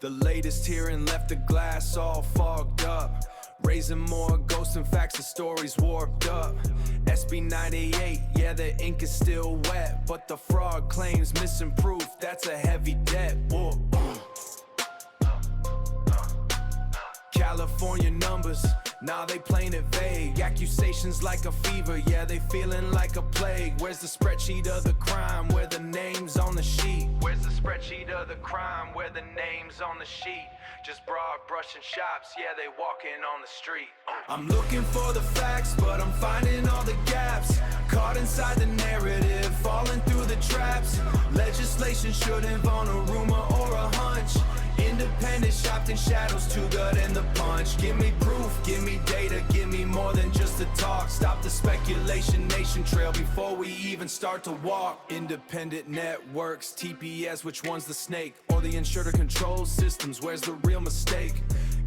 The latest here and left the glass all fogged up. Raising more ghosts and facts, the stories warped up. SB 98, yeah, the ink is still wet, but the fraud claims missing proof, that's a heavy debt. Whoa. California numbers, nah, they plain it vague. Accusations like a fever, yeah, they feeling like a plague. Where's the spreadsheet of the crime, where the names on the sheet? Where's the spreadsheet of the crime, where the names on the sheet? Just broad brushing shops, yeah, they walking on the street. I'm looking for the facts, but I'm finding all the gaps. Caught inside the narrative, falling through the traps. Legislation should involve a rumor or a hunch. Independent shopped in shadows, too good in the punch. Give me proof, give me data, give me more than just a talk. Stop the speculation nation trail before we even start to walk. Independent networks, TPAs, which one's the snake? Or the insurer-controlled systems, where's the real mistake?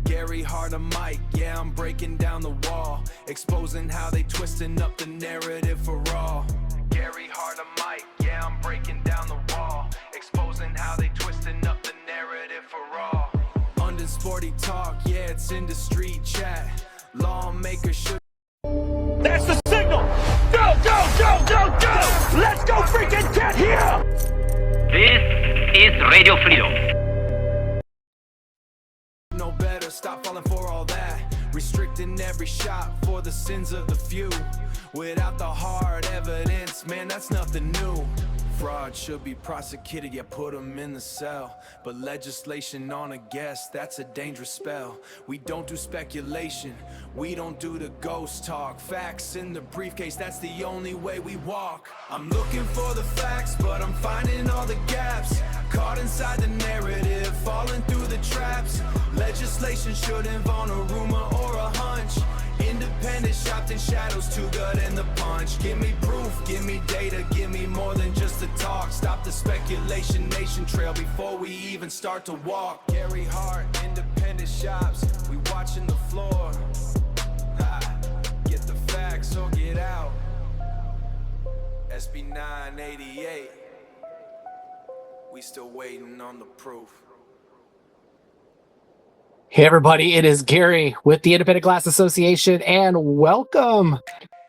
Gary Hart a mic, yeah, I'm breaking down the wall. Exposing how they twisting up the narrative for all. Gary Hart a mic, yeah, I'm breaking down the wall. Exposing how they twisting up the narrative for all. Unsporty talk, yeah, it's industry chat. Lawmakers should. That's the signal! Go, go, go, go, go! Let's go freaking get here! This is Radio Freedom. No better, stop falling for all that. Restricting every shot for the sins of the few. Without the hard evidence, man, that's nothing new. Fraud should be prosecuted, yeah, put them in the cell. But legislation on a guest, that's a dangerous spell. We don't do speculation, we don't do the ghost talk. Facts in the briefcase, that's the only way we walk. I'm looking for the facts, but I'm finding all the gaps. Caught inside the narrative, falling through the traps. Legislation should involve a rumor or a hunch. Independent shopped in shadows, too good in the punch. Give me proof, give me data, give me more than just a talk. Stop the speculation nation trail before we even start to walk. Gary Hart, independent shops, we watching the floor. Ha, get the facts or get out. SB 988, we still waiting on the proof. Hey everybody, it is Gary with the Independent Glass Association, and welcome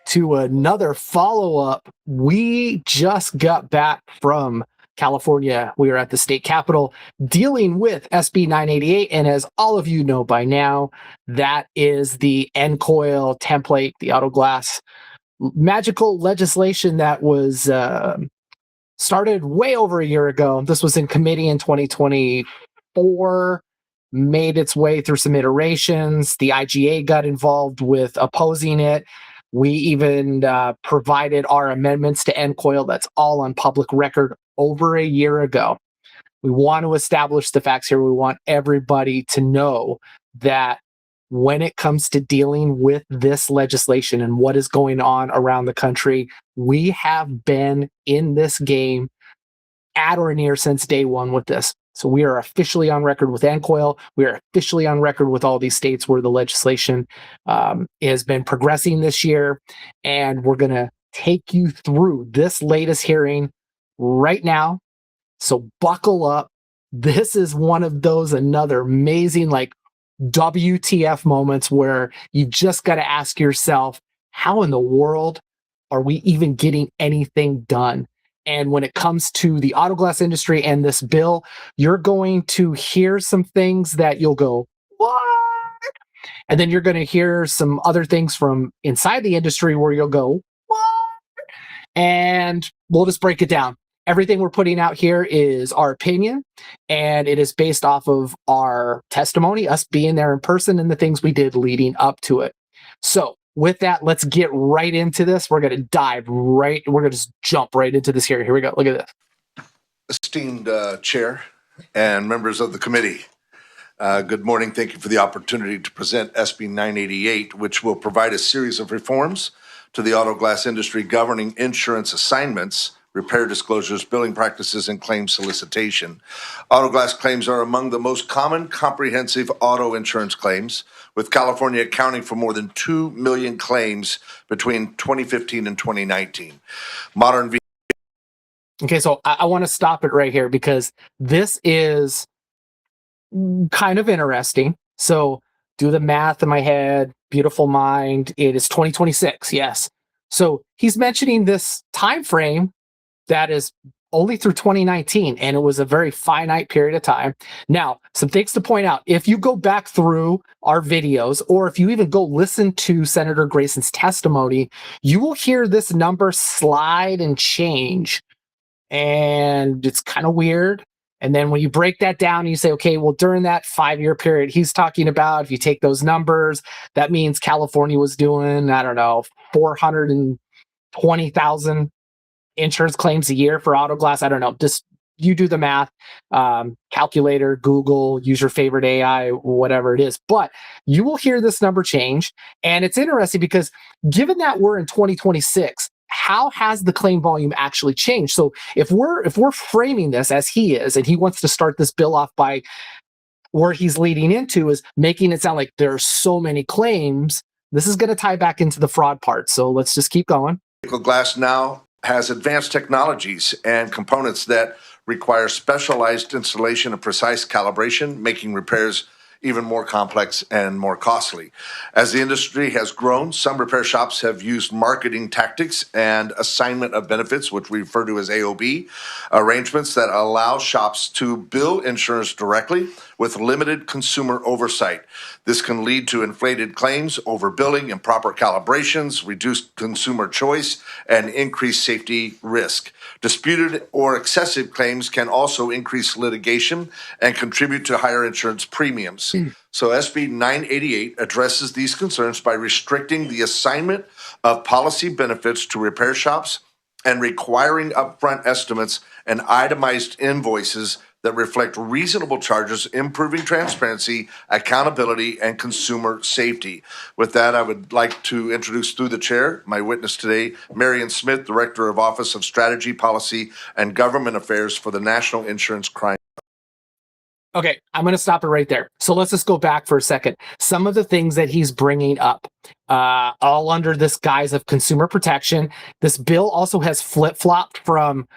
to another follow-up. We just got back from California. We were at the state capitol dealing with SB 988, and as all of you know by now, that is the N-coil template, the auto glass magical legislation that was started way over a year ago. This was in committee in 2024. Made its way through some iterations. The IGA got involved with opposing it. We even provided our amendments to N-coil. That's all on public record over a year ago. We want to establish the facts here. We want everybody to know that when it comes to dealing with this legislation and what is going on around the country, we have been in this game at or near since day one with this. So we are officially on record with N-coil. We are officially on record with all these states where the legislation has been progressing this year. And we're going to take you through this latest hearing right now. So buckle up. This is one of those another amazing like WTF moments where you just got to ask yourself, how in the world are we even getting anything done? And when it comes to the auto glass industry and this bill, you're going to hear some things that you'll go, what? And then you're going to hear some other things from inside the industry where you'll go, what? And we'll just break it down. Everything we're putting out here is our opinion, and it is based off of our testimony, us being there in person, and the things we did leading up to it. So with that, let's get right into this. We're going to we're going to just jump right into this here. Here we go. Look at this. Esteemed Chair and members of the committee, good morning. Thank you for the opportunity to present SB 988, which will provide a series of reforms to the auto glass industry governing insurance assignments, repair disclosures, billing practices, and claim solicitation. Auto glass claims are among the most common comprehensive auto insurance claims, with California accounting for more than 2 million claims between 2015 and 2019. Okay, so I want to stop it right here because this is kind of interesting. So do the math in my head, beautiful mind. It is 2026, yes. So he's mentioning this time frame that is only through 2019, and it was a very finite period of time. Now, some things to point out. If you go back through our videos, or if you even go listen to Senator Grayson's testimony, you will hear this number slide and change, and it's kind of weird. And then when you break that down, you say, okay, well, during that 5-year period, he's talking about, if you take those numbers, that means California was doing, I don't know, 420,000 insurance claims a year for auto glass. I don't know. Just you do the math, calculator, Google, use your favorite AI, whatever it is. But you will hear this number change. And it's interesting because given that we're in 2026, how has the claim volume actually changed? So if we're framing this as he is, and he wants to start this bill off by where he's leading into is making it sound like there are so many claims, this is going to tie back into the fraud part. So let's just keep going. Glass now has advanced technologies and components that require specialized installation and precise calibration, making repairs even more complex and more costly. As the industry has grown, some repair shops have used marketing tactics and assignment of benefits, which we refer to as AOB, arrangements that allow shops to bill insurance directly with limited consumer oversight. This can lead to inflated claims, overbilling, improper calibrations, reduced consumer choice, and increased safety risk. Disputed or excessive claims can also increase litigation and contribute to higher insurance premiums. So SB 988 addresses these concerns by restricting the assignment of policy benefits to repair shops and requiring upfront estimates and itemized invoices that reflect reasonable charges, improving transparency, accountability, and consumer safety. With that, I would like to introduce through the chair my witness today, Marion Smith, Director of Office of Strategy, Policy, and Government Affairs for the National Insurance Crime. Okay, I'm going to stop it right there. So let's just go back for a second. Some of the things that he's bringing up, all under this guise of consumer protection. This bill also has flip-flopped from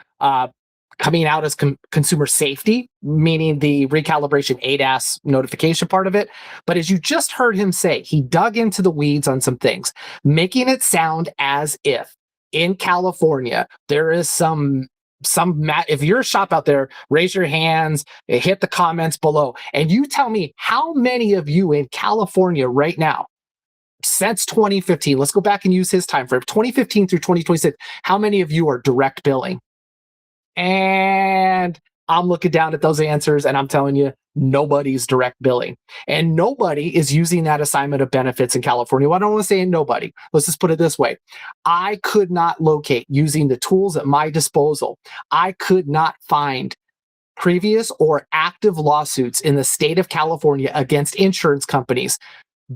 coming out as consumer safety, meaning the recalibration ADAS notification part of it. But as you just heard him say, he dug into the weeds on some things, making it sound as if in California there is some if you're a shop out there, raise your hands, hit the comments below, and you tell me how many of you in California right now, since 2015, let's go back and use his time frame, 2015 through 2026, how many of you are direct billing? And I'm looking down at those answers and I'm telling you, nobody's direct billing. And nobody is using that assignment of benefits in California. Well, I don't want to say nobody. Let's just put it this way. I could not locate, using the tools at my disposal, I could not find previous or active lawsuits in the state of California against insurance companies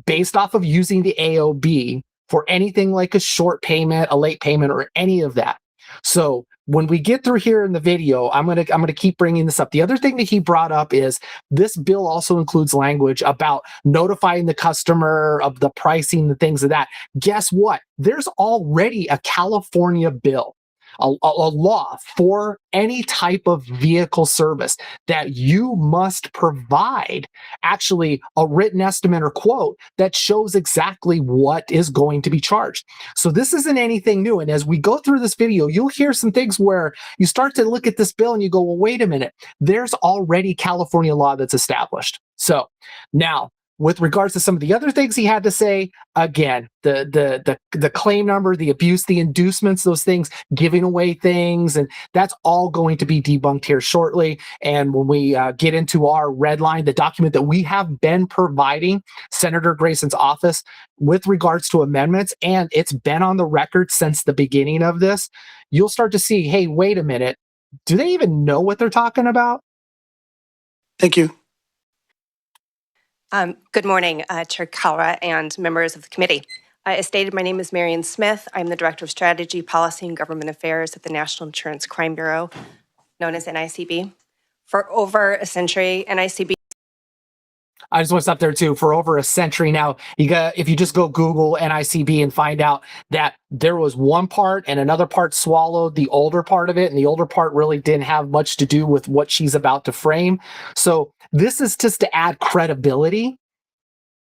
based off of using the AOB for anything like a short payment, a late payment, or any of that. So when we get through here in the video, I'm gonna keep bringing this up. The other thing that he brought up is this bill also includes language about notifying the customer of the pricing, the things of that. Guess what? There's already a California bill, a law for any type of vehicle service that you must provide actually a written estimate or quote that shows exactly what is going to be charged. So this isn't anything new. And as we go through this video, you'll hear some things where you start to look at this bill and you go, well, wait a minute, there's already California law that's established. So now, with regards to some of the other things he had to say, again, the claim number, the abuse, the inducements, those things, giving away things, and that's all going to be debunked here shortly. And when we get into our red line, the document that we have been providing Senator Grayson's office with regards to amendments, and it's been on the record since the beginning of this, you'll start to see, hey, wait a minute, do they even know what they're talking about? Thank you. Good morning, Chair Kalra and members of the committee. As stated, my name is Marion Smith. I'm the Director of Strategy, Policy, and Government Affairs at the National Insurance Crime Bureau, known as NICB. For over a century, NICB... I just want to stop there too. For over a century now, if you just go Google NICB and find out that there was one part and another part swallowed the older part of it, and the older part really didn't have much to do with what she's about to frame. So this is just to add credibility.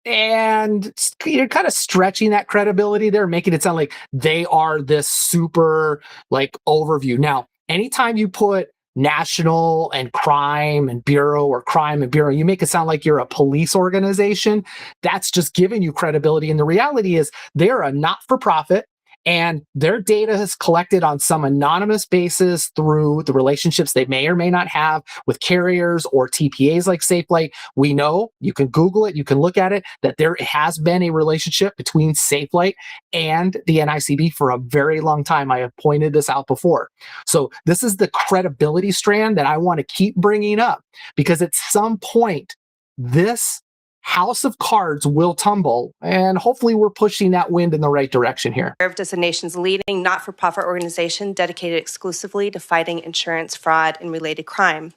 And you're kind of stretching that credibility there, making it sound like they are this super like overview. Now, anytime you put national and crime and bureau or crime and bureau, you make it sound like you're a police organization. That's just giving you credibility. And the reality is they're a not-for-profit, and their data is collected on some anonymous basis through the relationships they may or may not have with carriers or TPAs like Safelite. We know, you can Google it, you can look at it, that there has been a relationship between Safelite and the NICB for a very long time. I have pointed this out before. So this is the credibility strand that I want to keep bringing up, because at some point, this house of cards will tumble, and hopefully we're pushing that wind in the right direction here. Served as the nation's leading not-for-profit organization dedicated exclusively to fighting insurance fraud and related crime.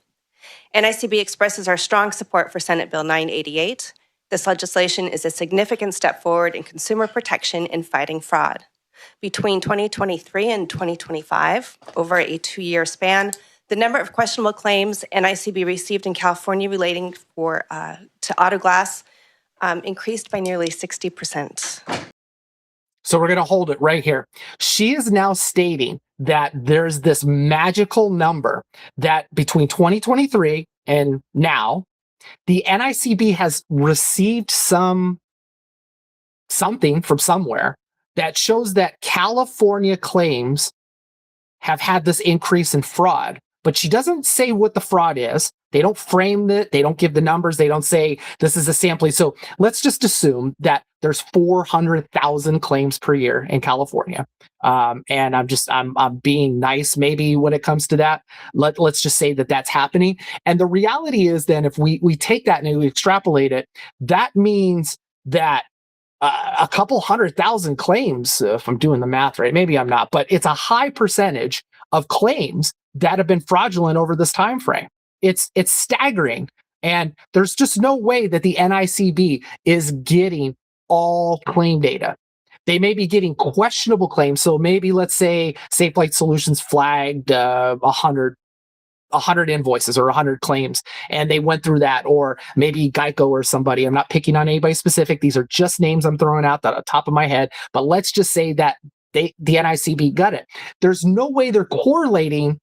NICB expresses our strong support for Senate Bill 988. This legislation is a significant step forward in consumer protection and fighting fraud. Between 2023 and 2025, over a 2-year span, the number of questionable claims NICB received in California relating to auto glass increased by nearly 60%. So we're going to hold it right here. She is now stating that there's this magical number that between 2023 and now, the NICB has received something from somewhere that shows that California claims have had this increase in fraud. But she doesn't say what the fraud is. They don't frame it. They don't give the numbers. They don't say this is a sampling. So let's just assume that there's 400,000 claims per year in California. And I'm being nice maybe when it comes to that. Let's just say that that's happening. And the reality is then if we take that and we extrapolate it, that means that a couple 100,000 claims, if I'm doing the math right, maybe I'm not, but it's a high percentage of claims that have been fraudulent over this time frame. It's staggering, and there's just no way that the NICB is getting all claim data. They may be getting questionable claims. So maybe let's say Safelite Solutions flagged 100 invoices or 100 claims, and they went through that, or maybe Geico or somebody. I'm not picking on anybody specific. These are just names I'm throwing out at the top of my head. But let's just say that the NICB got it. There's no way they're correlating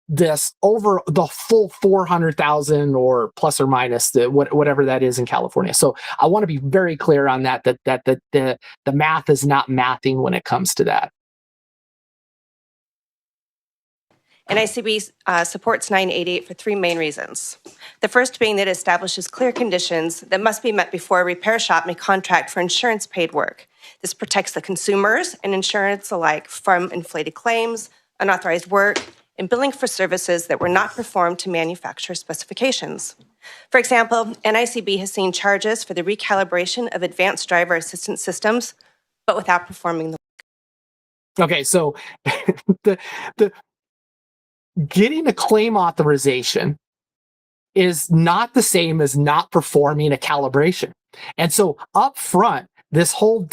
this over the full 400,000 or plus or minus whatever that is in California. So I want to be very clear on that the math is not mathing when it comes to that. NICB supports 988 for 3 main reasons. The first being that it establishes clear conditions that must be met before a repair shop may contract for insurance-paid work. This protects the consumers and insurance alike from inflated claims, unauthorized work, and billing for services that were not performed to manufacturer specifications. For example, NICB has seen charges for the recalibration of advanced driver assistance systems, but without performing the work. Okay, so the getting a claim authorization is not the same as not performing a calibration. And so up front, this whole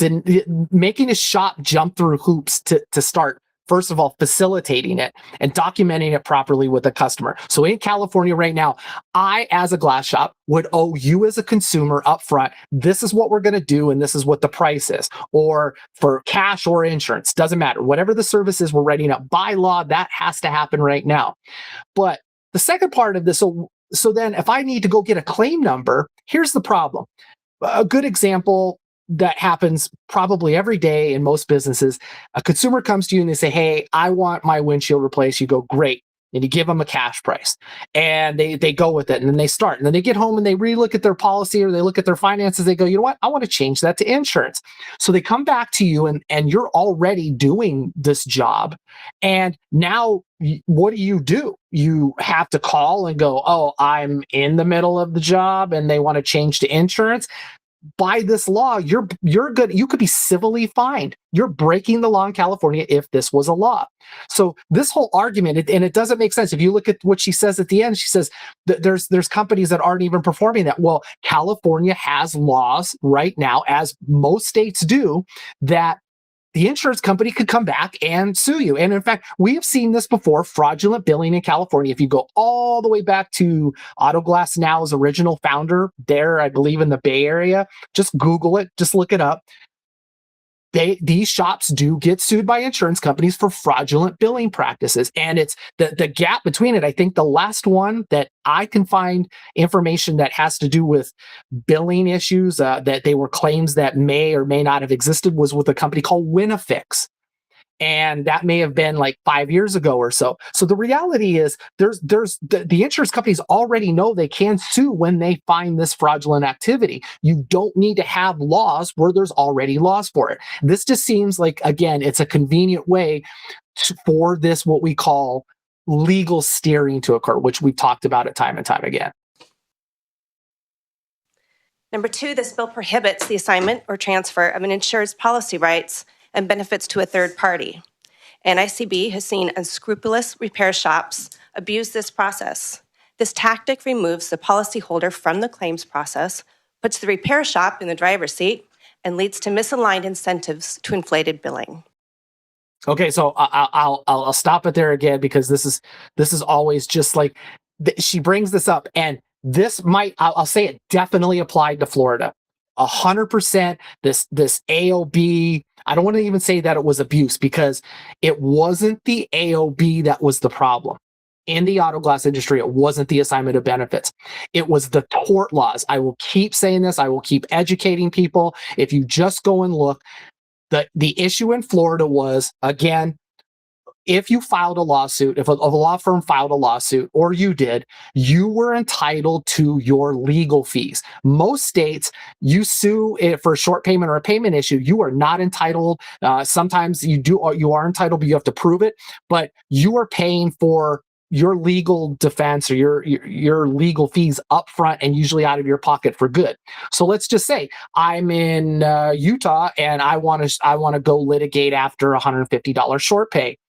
making a shop jump through hoops to start, first of all, facilitating it and documenting it properly with the customer. So in California right now, I, as a glass shop, would owe you as a consumer up front, this is what we're going to do, and this is what the price is. Or for cash or insurance, doesn't matter. Whatever the service is we're writing up by law, that has to happen right now. But the second part of this, so then if I need to go get a claim number, here's the problem. A good example that happens probably every day in most businesses, a consumer comes to you and they say, hey, I want my windshield replaced. You go, great. And you give them a cash price, and they go with it, and then they start, and then they get home and they relook at their policy or they look at their finances. They go, you know what? I want to change that to insurance. So they come back to you, and you're already doing this job. And now what do? You have to call and go, oh, I'm in the middle of the job and they want to change to insurance. by this law, you're good. You could be civilly fined. You're breaking the law in California if this was a law. So this whole argument, and it doesn't make sense. If you look at what she says at the end, she says that there's companies that aren't even performing that. Well, California has laws right now, as most states do, that the insurance company could come back and sue you. And in fact, we have seen this before, fraudulent billing in California. If you go all the way back to Auto Glass Now's original founder there, I believe in the Bay Area, just Google it, just look it up. These shops do get sued by insurance companies for fraudulent billing practices. And it's the gap between it. I think the last one that I can find information that has to do with billing issues, that they were claims that may or may not have existed, was with a company called Winifix. And that may have been like 5 years ago or so. So the reality is the insurance companies already know they can sue when they find this fraudulent activity. You don't need to have laws where there's already laws for it. This just seems like, again, it's a convenient way for this, what we call legal steering, to occur, which we've talked about it time and time again. Number 2, this bill prohibits the assignment or transfer of an insured's policy rights and benefits to a third party. NICB has seen unscrupulous repair shops abuse this process. This tactic removes the policyholder from the claims process, puts the repair shop in the driver's seat, and leads to misaligned incentives to inflated billing. Okay, so I'll stop it there again, because this is always just like she brings this up, and this might, I'll say it definitely applied to Florida. 100%. This AOB, I don't want to even say that it was abuse, because it wasn't the AOB that was the problem. In the auto glass industry, it wasn't the assignment of benefits. It was the tort laws. I will keep saying this. I will keep educating people. If you just go and look, the issue in Florida was, again, if you filed a lawsuit, if a law firm filed a lawsuit, or you did, you were entitled to your legal fees. Most states, you sue for a short payment or a payment issue, you are not entitled. Sometimes you are entitled, but you have to prove it. But you are paying for your legal defense or your legal fees up front, and usually out of your pocket for good. So let's just say I'm in Utah and I want to go litigate after $150 short pay.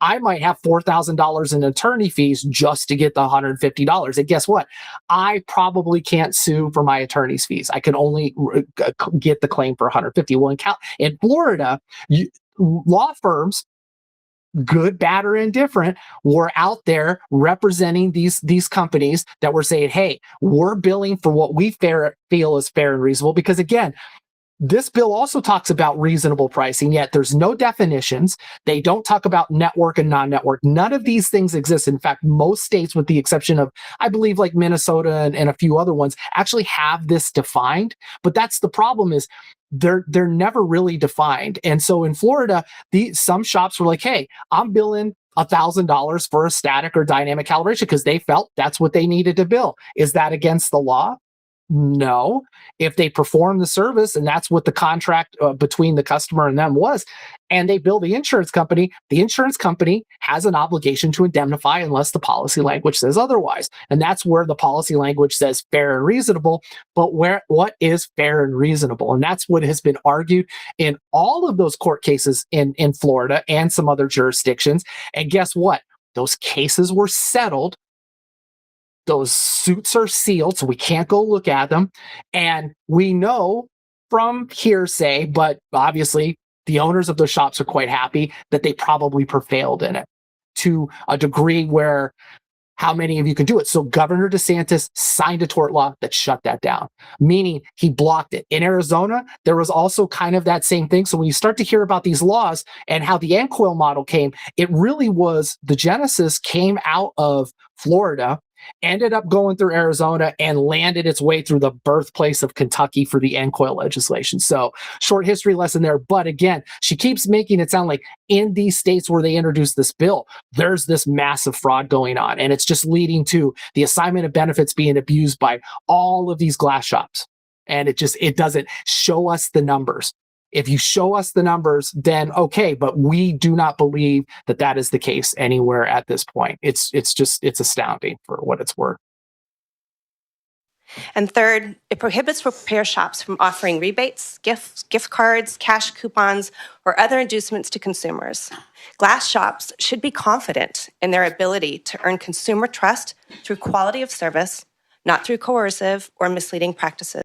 I might have $4,000 in attorney fees just to get the $150. And guess what? I probably can't sue for my attorney's fees. I can only get the claim for $150. Well, in Florida, law firms, good, bad, or indifferent, were out there representing these companies that were saying, hey, we're billing for what we feel is fair and reasonable. Because again, this bill also talks about reasonable pricing, yet there's no definitions. They don't talk about network and non-network. None of these things exist. In fact, most states, with the exception of, I believe, like Minnesota and a few other ones, actually have this defined. But that's the problem, is they're never really defined. And so in Florida, some shops were like, hey, I'm billing $1,000 for a static or dynamic calibration because they felt that's what they needed to bill. Is that against the law? No. If they perform the service, and that's what the contract between the customer and them was, and they bill the insurance company has an obligation to indemnify unless the policy language says otherwise. And that's where the policy language says fair and reasonable. But what is fair and reasonable? And that's what has been argued in all of those court cases in Florida and some other jurisdictions. And guess what? Those cases were settled. Those suits are sealed, so we can't go look at them. And we know from hearsay, but obviously the owners of those shops are quite happy that they probably prevailed in it to a degree where how many of you can do it? So Governor DeSantis signed a tort law that shut that down, meaning he blocked it. In Arizona, there was also kind of that same thing. So when you start to hear about these laws and how the NCOIL model came, it really was the genesis came out of Florida, ended up going through Arizona, and landed its way through the birthplace of Kentucky for the NCOIL legislation. So short history lesson there. But again, she keeps making it sound like in these states where they introduced this bill, there's this massive fraud going on. And it's just leading to the assignment of benefits being abused by all of these glass shops. And it doesn't show us the numbers. If you show us the numbers, then okay, but we do not believe that is the case anywhere at this point. It's astounding for what it's worth. And third, it prohibits repair shops from offering rebates, gift cards, cash coupons, or other inducements to consumers. Glass shops should be confident in their ability to earn consumer trust through quality of service, not through coercive or misleading practices.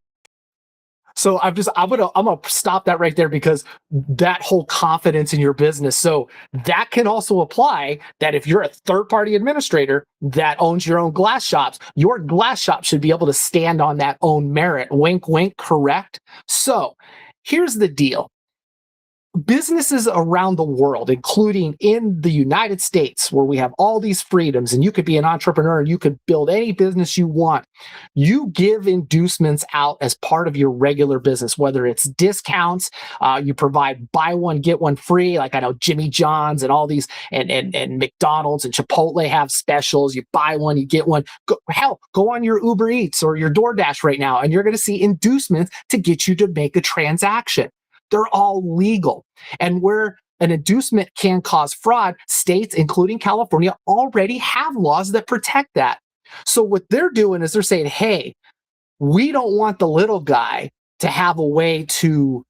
So I'm gonna stop that right there, because that whole confidence in your business. So that can also apply that if you're a third-party administrator that owns your own glass shops, your glass shop should be able to stand on that own merit. Wink, wink, correct? So here's the deal. Businesses around the world, including in the United States, where we have all these freedoms and you could be an entrepreneur and you could build any business you want, you give inducements out as part of your regular business, whether it's discounts, you provide buy one, get one free. Like I know Jimmy John's and all these and McDonald's and Chipotle have specials. You buy one, you get one. Go on your Uber Eats or your DoorDash right now, and you're going to see inducements to get you to make a transaction. They're all legal. And where an inducement can cause fraud, states, including California, already have laws that protect that. So what they're doing is they're saying, hey, we don't want the little guy to have a way to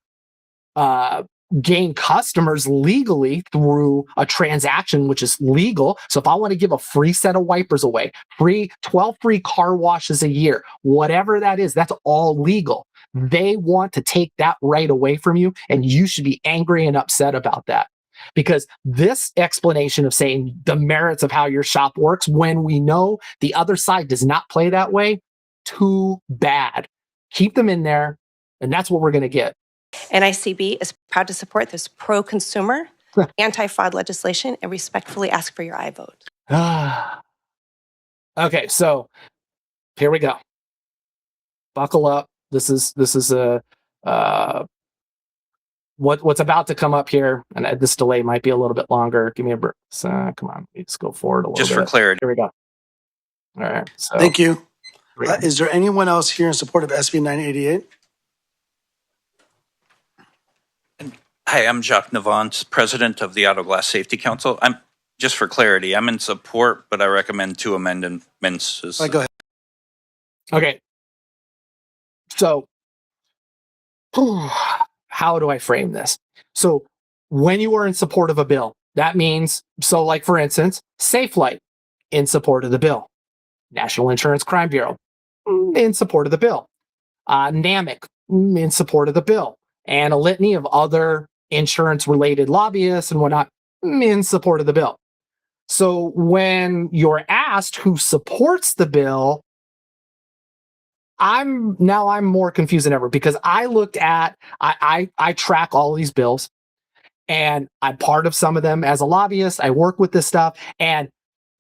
gain customers legally through a transaction, which is legal. So if I want to give a free set of wipers away, 12 free car washes a year, whatever that is, that's all legal. They want to take that right away from you, and you should be angry and upset about that. Because this explanation of saying the merits of how your shop works, when we know the other side does not play that way, too bad. Keep them in there, and that's what we're going to get. NICB is proud to support this pro-consumer, anti-fraud legislation and respectfully ask for your aye vote. Okay, so here we go. Buckle up. This is what's about to come up here, and this delay might be a little bit longer. Give me a break. Come on, let's go forward a little bit. Just for clarity. Here we go. All right. So Thank you. Is there anyone else here in support of SB 988? Hi, I'm Jacques Navant, president of the Auto Glass Safety Council. Just for clarity, I'm in support, but I recommend 2 amendments. Go ahead. Okay. So, how do I frame this? So, when you are in support of a bill, that means, so like for instance, Safelite, in support of the bill. National Insurance Crime Bureau, in support of the bill. NAMIC, in support of the bill. And a litany of other insurance-related lobbyists and whatnot, in support of the bill. So when you're asked who supports the bill, I'm more confused than ever, because I looked at, I track all these bills, and I'm part of some of them as a lobbyist. I work with this stuff. And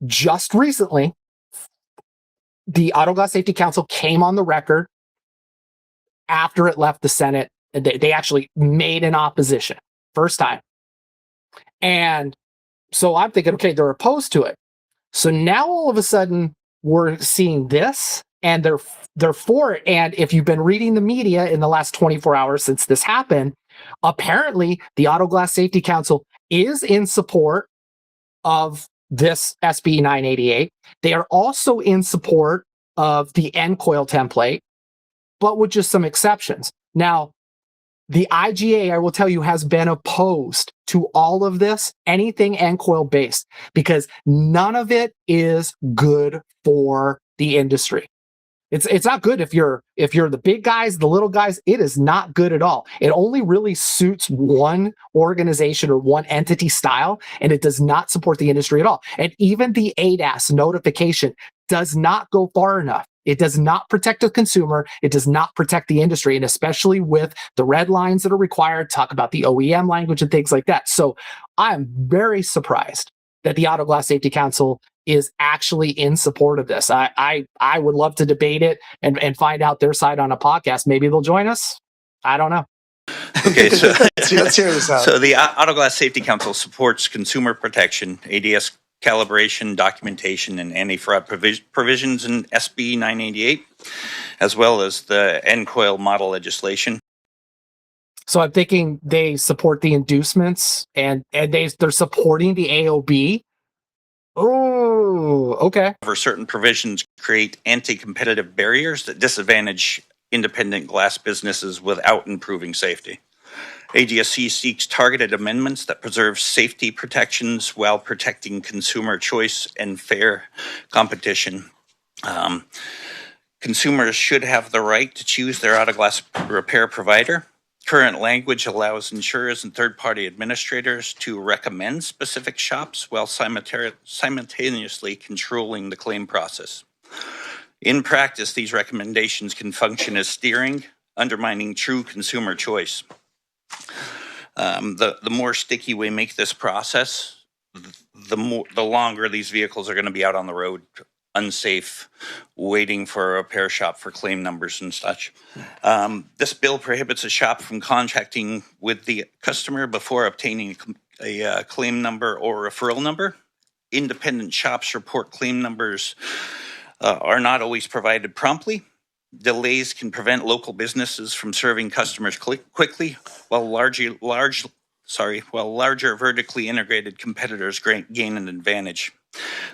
just recently, the Auto Glass Safety Council came on the record after it left the Senate. They actually made an opposition. First time. And so I'm thinking, okay, they're opposed to it. So now all of a sudden we're seeing this, and they're for it. And if you've been reading the media in the last 24 hours since this happened, apparently the Auto Glass Safety Council is in support of this SB 988. They are also in support of the end coil template, but with just some exceptions. Now, the IGA, I will tell you, has been opposed to all of this, anything end coil based, because none of it is good for the industry. It's not good if you're the big guys, the little guys. It is not good at all. It only really suits one organization or one entity style, and it does not support the industry at all. And even the ADAS notification does not go far enough. It does not protect the consumer. It does not protect the industry, and especially with the red lines that are required, talk about the OEM language and things like that. So I'm very surprised that the Auto Glass Safety Council is actually in support of this. I would love to debate it and find out their side on a podcast. Maybe they'll join us. I don't know. Okay, so Let's hear this out. So the Auto Glass Safety Council supports consumer protection, ADS calibration, documentation, and anti-fraud provisions in SB 988, as well as the end coil model legislation. So I'm thinking they support the inducements, and they're supporting the AOB. Oh, okay. However, certain provisions create anti-competitive barriers that disadvantage independent glass businesses without improving safety. AGSC seeks targeted amendments that preserve safety protections while protecting consumer choice and fair competition. Consumers should have the right to choose their auto glass repair provider. Current language allows insurers and third-party administrators to recommend specific shops while simultaneously controlling the claim process. In practice, these recommendations can function as steering, undermining true consumer choice. The more sticky we make this process, the longer these vehicles are going to be out on the road, unsafe, waiting for a repair shop for claim numbers and such. This bill prohibits a shop from contracting with the customer before obtaining a claim number or referral number. Independent shops report claim numbers are not always provided promptly. Delays can prevent local businesses from serving customers quickly, while larger vertically integrated competitors gain an advantage.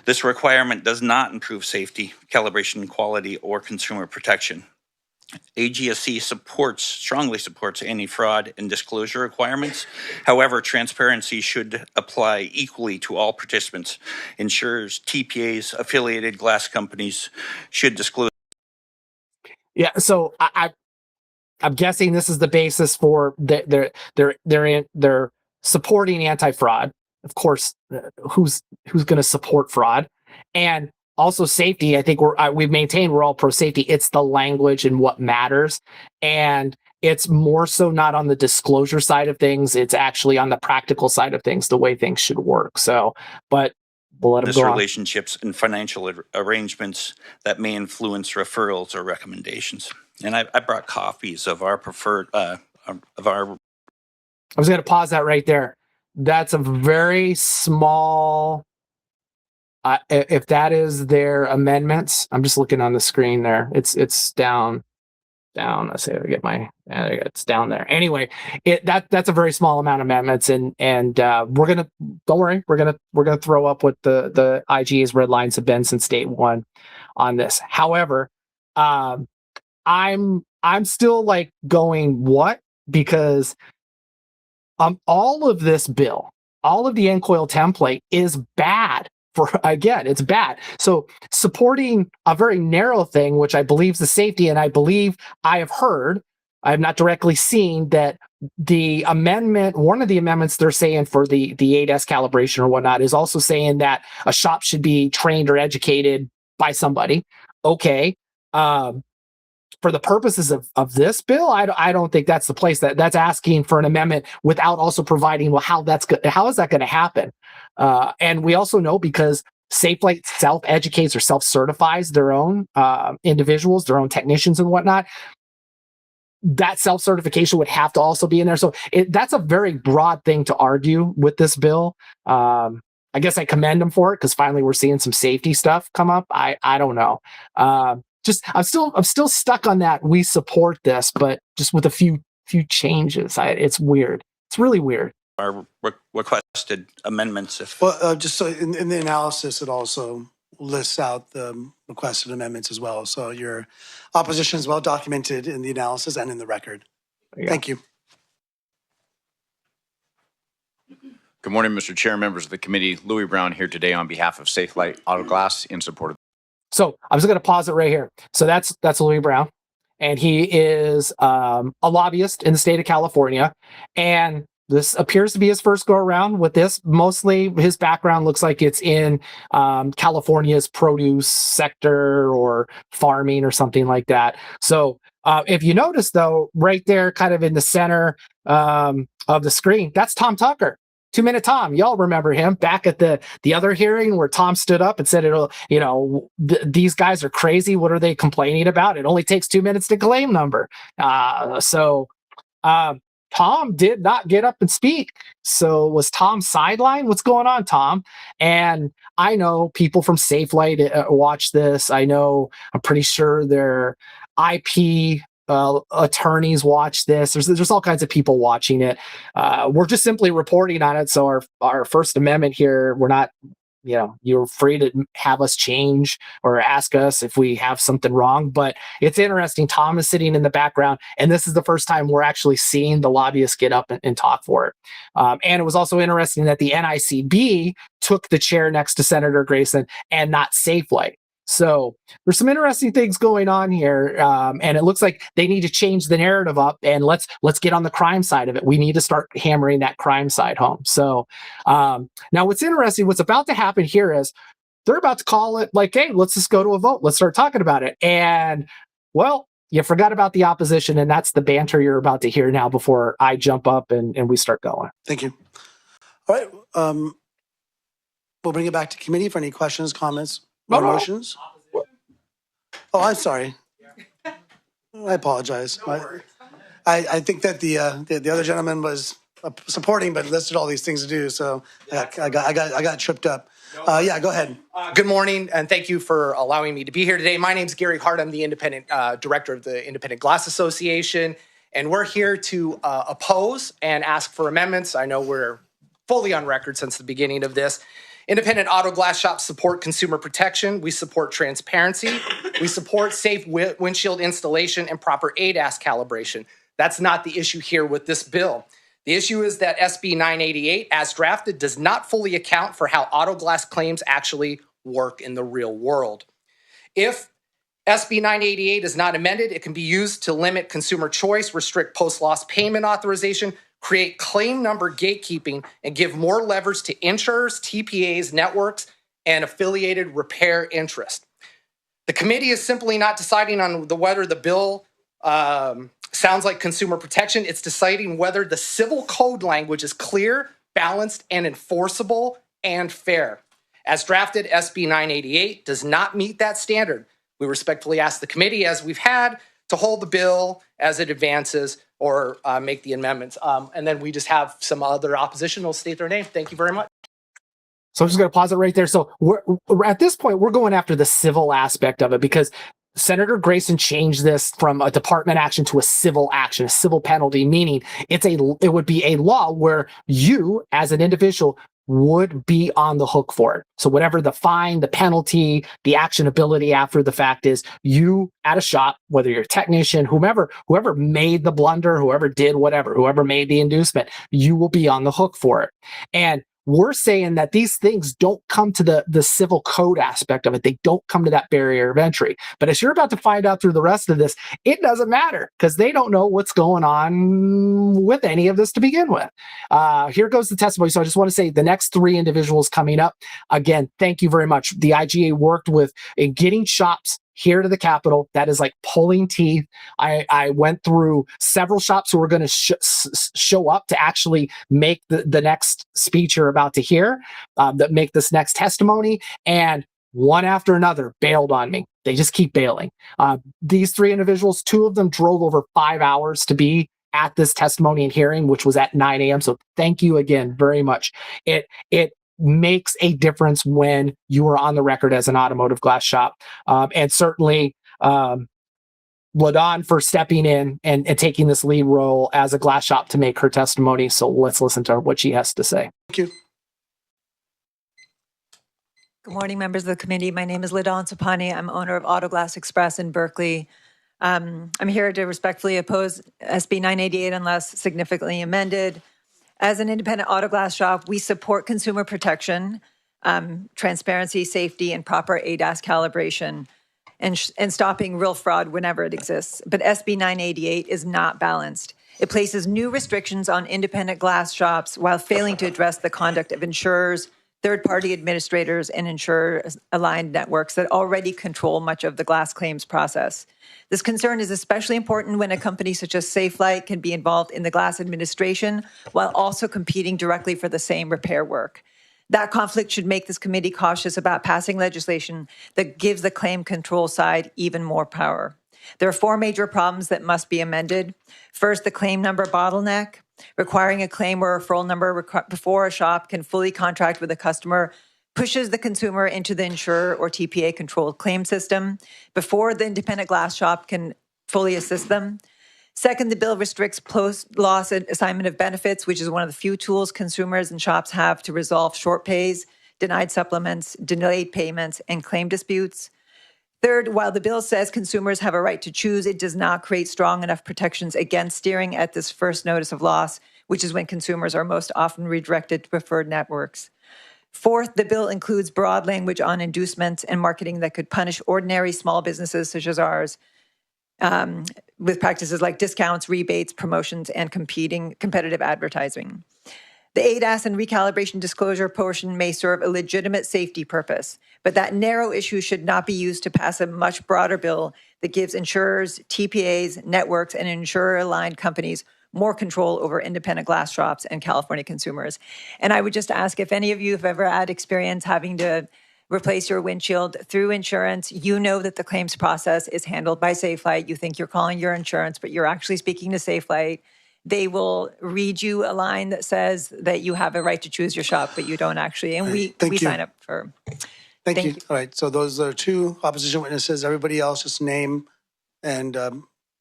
This requirement does not improve safety, calibration quality, or consumer protection. AGSC strongly supports anti-fraud and disclosure requirements. However, transparency should apply equally to all participants. Insurers, TPAs, affiliated glass companies should disclose. Yeah, so I'm guessing this is the basis for they're supporting anti-fraud. Of course, who's going to support fraud? And also safety. I think we've maintained we're all pro safety. It's the language and what matters, and it's more so not on the disclosure side of things. It's actually on the practical side of things, the way things should work. So, but we'll let them go on. Relationships and financial arrangements that may influence referrals or recommendations. And I brought copies of our preferred of our. I was going to pause that right there. That's a very small. If that is their amendments, I'm just looking on the screen there. It's down. Let's see if I get it's down there. Anyway, that's a very small amount of amendments, and we're gonna, don't worry, we're gonna throw up what the IGA's red lines have been since day one on this. However, I'm still like going what, because all of this bill, all of the NCOIL template is bad. It's bad. So supporting a very narrow thing, which I believe is the safety, and I believe I have heard, I have not directly seen that the amendment, one of the amendments they're saying for the ADAS calibration or whatnot, is also saying that a shop should be trained or educated by somebody. Okay. For the purposes of this bill, I don't think that's the place that's asking for an amendment without also providing, well, how is that going to happen? And we also know, because Safelite self-educates or self-certifies their own individuals, their own technicians and whatnot, that self-certification would have to also be in there. So that's a very broad thing to argue with this bill. I guess I commend them for it, because finally we're seeing some safety stuff come up. I don't know. I'm still stuck on that. We support this, but just with a few changes. It's weird. It's really weird. Our requested amendments. Just so in the analysis, it also lists out the requested amendments as well. So your opposition is well documented in the analysis and in the record. Thank you. Good morning, Mr. Chair, members of the committee. Louis Brown here today on behalf of Safelite Auto Glass in support of. So I'm just going to pause it right here. So that's Louis Brown, and he is a lobbyist in the state of California, and this appears to be his first go around with this. Mostly his background looks like it's in California's produce sector or farming or something like that. So if you notice, though, right there, kind of in the center of the screen, that's Tom Tucker. 2-Minute Tom. Y'all remember him back at the other hearing where Tom stood up and said, these guys are crazy. What are they complaining about? It only takes 2 minutes to claim number. So Tom did not get up and speak. So was Tom sidelined? What's going on, Tom? And I know people from Safelite watch this. I'm pretty sure their IP attorneys watch this. There's all kinds of people watching it. We're just simply reporting on it. So our First Amendment here, we're not you're free to have us change or ask us if we have something wrong. But it's interesting. Tom is sitting in the background, and this is the first time we're actually seeing the lobbyists get up and talk for it. And it was also interesting that the NICB took the chair next to Senator Grayson and not Safelite. So there's some interesting things going on here, and it looks like they need to change the narrative up. And let's get on the crime side of it. We need to start hammering that crime side home. So now, what's interesting, what's about to happen here is they're about to call it like, hey, let's just go to a vote. Let's start talking about it. And well, you forgot about the opposition, and that's the banter you're about to hear now. Before I jump up and we start going. Thank you. All right, we'll bring it back to committee for any questions, comments. More motions? Oh, I'm sorry. I apologize. I think that the other gentleman was supporting, but listed all these things to do. So I got tripped up. Yeah, go ahead. Good morning, and thank you for allowing me to be here today. My name's Gary Hart. I'm the independent director of the Independent Glass Association, and we're here to oppose and ask for amendments. I know we're fully on record since the beginning of this. Independent auto glass shops support consumer protection. We support transparency. We support safe windshield installation and proper ADAS calibration. That's not the issue here with this bill. The issue is that SB 988, as drafted, does not fully account for how auto glass claims actually work in the real world. If SB 988 is not amended, it can be used to limit consumer choice, restrict post-loss payment authorization, create claim number gatekeeping, and give more leverage to insurers, TPAs, networks, and affiliated repair interest. The committee is simply not deciding on whether the bill sounds like consumer protection. It's deciding whether the civil code language is clear, balanced, and enforceable and fair. As drafted, SB 988 does not meet that standard. We respectfully ask the committee, as we've had, to hold the bill as it advances or make the amendments. And then we just have some other opposition will state their name. Thank you very much. So I'm just going to pause it right there. So we're at this point, we're going after the civil aspect of it because Senator Grayson changed this from a department action to a civil action, a civil penalty, meaning it would be a law where you, as an individual, would be on the hook for it. So whatever the fine, the penalty, the actionability after the fact is, you at a shop, whether you're a technician, whoever made the blunder, whoever did whatever, whoever made the inducement, you will be on the hook for it. And we're saying that these things don't come to the civil code aspect of it. They don't come to that barrier of entry. But as you're about to find out through the rest of this, it doesn't matter because they don't know what's going on with any of this to begin with. Here goes the testimony. So I just want to say the next three individuals coming up, again, thank you very much. The IGA worked in getting shops here to the Capitol. That is like pulling teeth. I went through several shops who were going to show up to actually make the next speech you're about to hear, that make this next testimony, and one after another bailed on me. They just keep bailing. These three individuals, two of them drove over 5 hours to be at this testimony and hearing, which was at 9 a.m. So thank you again very much. It makes a difference when you are on the record as an automotive glass shop. And certainly LaDawn for stepping in and taking this lead role as a glass shop to make her testimony. So let's listen to what she has to say. Thank you. Good morning, members of the committee. My name is LaDawn Sapani. I'm owner of Auto Glass Express in Berkeley. I'm here to respectfully oppose SB 988 unless significantly amended. As an independent auto glass shop, we support consumer protection, transparency, safety, and proper ADAS calibration, and stopping real fraud whenever it exists. But SB 988 is not balanced. It places new restrictions on independent glass shops while failing to address the conduct of insurers, third-party administrators, and insurer-aligned networks that already control much of the glass claims process. This concern is especially important when a company such as Safelite can be involved in the glass administration while also competing directly for the same repair work. That conflict should make this committee cautious about passing legislation that gives the claim control side even more power. There are four major problems that must be amended. First, the claim number bottleneck. Requiring a claim or referral number before a shop can fully contract with a customer pushes the consumer into the insurer or TPA controlled claim system before the independent glass shop can fully assist them. Second, the bill restricts post-loss assignment of benefits, which is one of the few tools consumers and shops have to resolve short pays. denied supplements, delayed payments, and claim disputes. Third, while the bill says consumers have a right to choose, it does not create strong enough protections against steering at this first notice of loss, which is when consumers are most often redirected to preferred networks. Fourth, the bill includes broad language on inducements and marketing that could punish ordinary small businesses such as ours with practices like discounts, rebates, promotions, and competitive advertising. The ADAS and recalibration disclosure portion may serve a legitimate safety purpose, but that narrow issue should not be used to pass a much broader bill that gives insurers, TPAs, networks, and insurer-aligned companies more control over independent glass shops and California consumers. And I would just ask if any of you have ever had experience having to replace your windshield through insurance, you know that the claims process is handled by Safelite. You think you're calling your insurance, but you're actually speaking to Safelite. They will read you a line that says that you have a right to choose your shop, but you don't actually. And we sign up for. Thank you. All right. So those are two opposition witnesses. Everybody else, just name and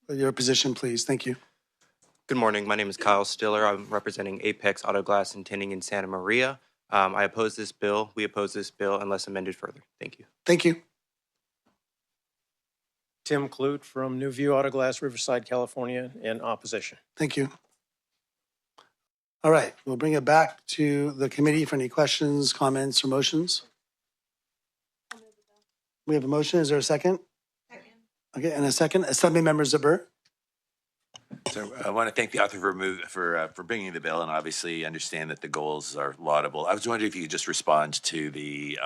your position, please. Thank you. Good morning. My name is Kyle Stiller. I'm representing Apex Auto Glass and Tinting in Santa Maria. I oppose this bill. We oppose this bill unless amended further. Thank you. Thank you. Tim Clute from New View Auto Glass, Riverside, California, in opposition. Thank you. All right, we'll bring it back to the committee for any questions, comments, or motions. We have a motion. Is there a second? Second. Okay, and a second. Assembly Member Zuber. So I want to thank the author for bringing the bill, and obviously understand that the goals are laudable. I was wondering if you could just respond to the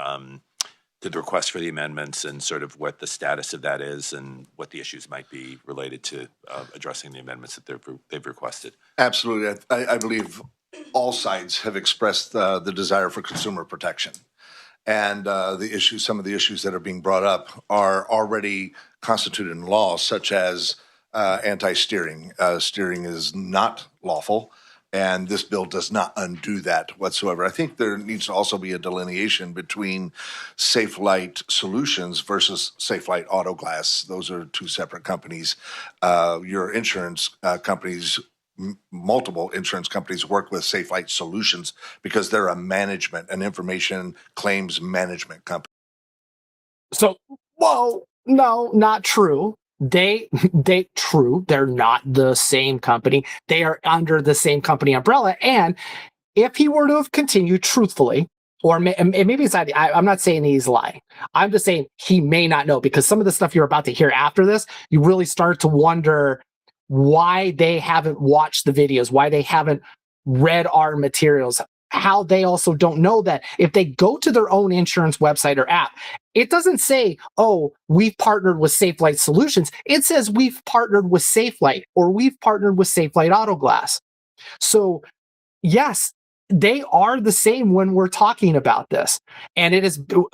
request for the amendments and sort of what the status of that is and what the issues might be related to addressing the amendments that they've requested. Absolutely. I believe all sides have expressed the desire for consumer protection. And some of the issues that are being brought up are already constituted in law, such as anti-steering. Steering is not lawful, and this bill does not undo that whatsoever. I think there needs to also be a delineation between Safelite Solutions versus Safelite Auto Glass. Those are two separate companies. Your insurance companies, multiple insurance companies work with Safelite Solutions because they're an information claims management company. So, whoa, no, not true. They're not the same company. They are under the same company umbrella. And if he were to have continued truthfully, or maybe it's not, I'm not saying he's lying. I'm just saying he may not know, because some of the stuff you're about to hear after this, you really start to wonder why they haven't watched the videos, why they haven't read our materials, how they also don't know that if they go to their own insurance website or app, it doesn't say, oh, we've partnered with Safelite Solutions. It says we've partnered with Safelite, or we've partnered with Safelite Auto Glass. So yes, they are the same when we're talking about this. And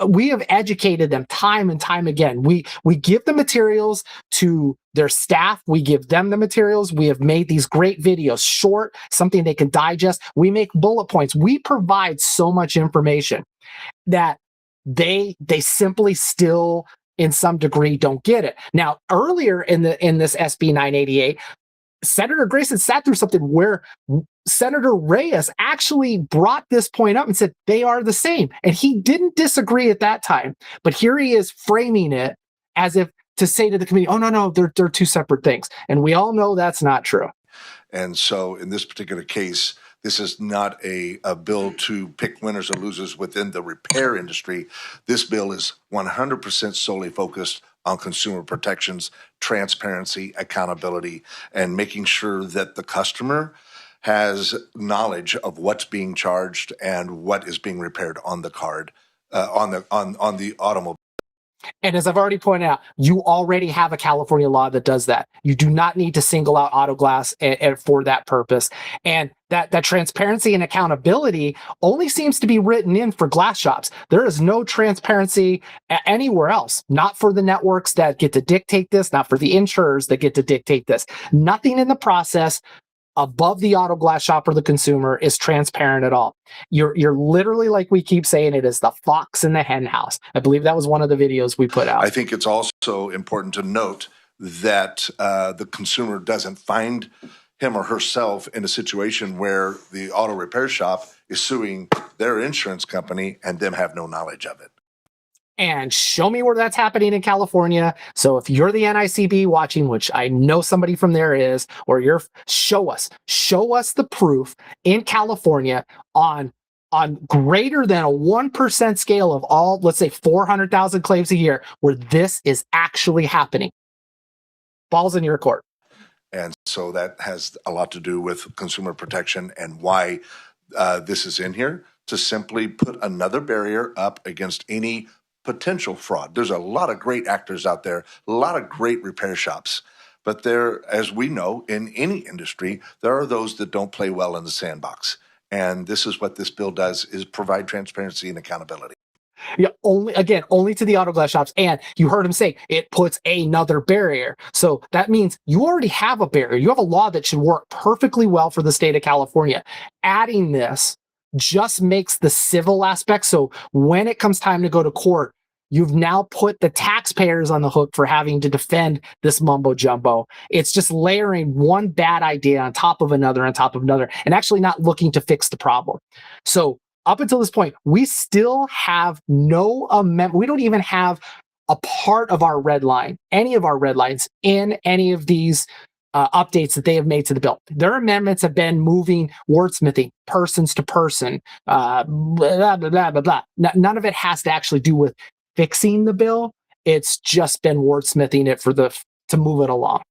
we have educated them time and time again. We give the materials to their staff. We give them the materials. We have made these great videos, short, something they can digest. We make bullet points. We provide so much information that they simply still, in some degree, don't get it. Now, earlier in this SB 988, Senator Grayson sat through something where Senator Reyes actually brought this point up and said they are the same. And he didn't disagree at that time. But here he is framing it as if to say to the committee, oh, no, they're two separate things. And we all know that's not true. And so in this particular case, this is not a bill to pick winners or losers within the repair industry. This bill is 100% solely focused on consumer protections, transparency, accountability, and making sure that the customer has knowledge of what's being charged and what is being repaired on the card, on the automobile. And as I've already pointed out, you already have a California law that does that. You do not need to single out auto glass for that purpose. And that transparency and accountability only seems to be written in for glass shops. There is no transparency anywhere else, not for the networks that get to dictate this, not for the insurers that get to dictate this. Nothing in the process above the auto glass shop or the consumer is transparent at all. You're literally, like we keep saying, it is the fox in the hen house. I believe that was one of the videos we put out. I think it's also important to note that the consumer doesn't find him or herself in a situation where the auto repair shop is suing their insurance company and them have no knowledge of it. And show me where that's happening in California. So if you're the NICB watching, which I know somebody from there is, or you're, show us the proof in California on greater than a 1% scale of all, let's say 400,000 claims a year, where this is actually happening. Ball's in your court. And so that has a lot to do with consumer protection and why this is in here, to simply put another barrier up against any potential fraud. There's a lot of great actors out there, a lot of great repair shops, but there, as we know, in any industry, there are those that don't play well in the sandbox. And this is what this bill does, is provide transparency and accountability. Yeah, only to the auto glass shops. And you heard him say it puts another barrier. So that means you already have a barrier. You have a law that should work perfectly well for the state of California. Adding this just makes the civil aspect. So when it comes time to go to court, you've now put the taxpayers on the hook for having to defend this mumbo jumbo. It's just layering one bad idea on top of another, and actually not looking to fix the problem. So up until this point, we still have no amendment. We don't even have a part of our red line, any of our red lines in any of these updates that they have made to the bill. Their amendments have been moving wordsmithing, persons to person, blah, blah, blah, blah, blah. None of it has to actually do with fixing the bill. It's just been wordsmithing it to move it along.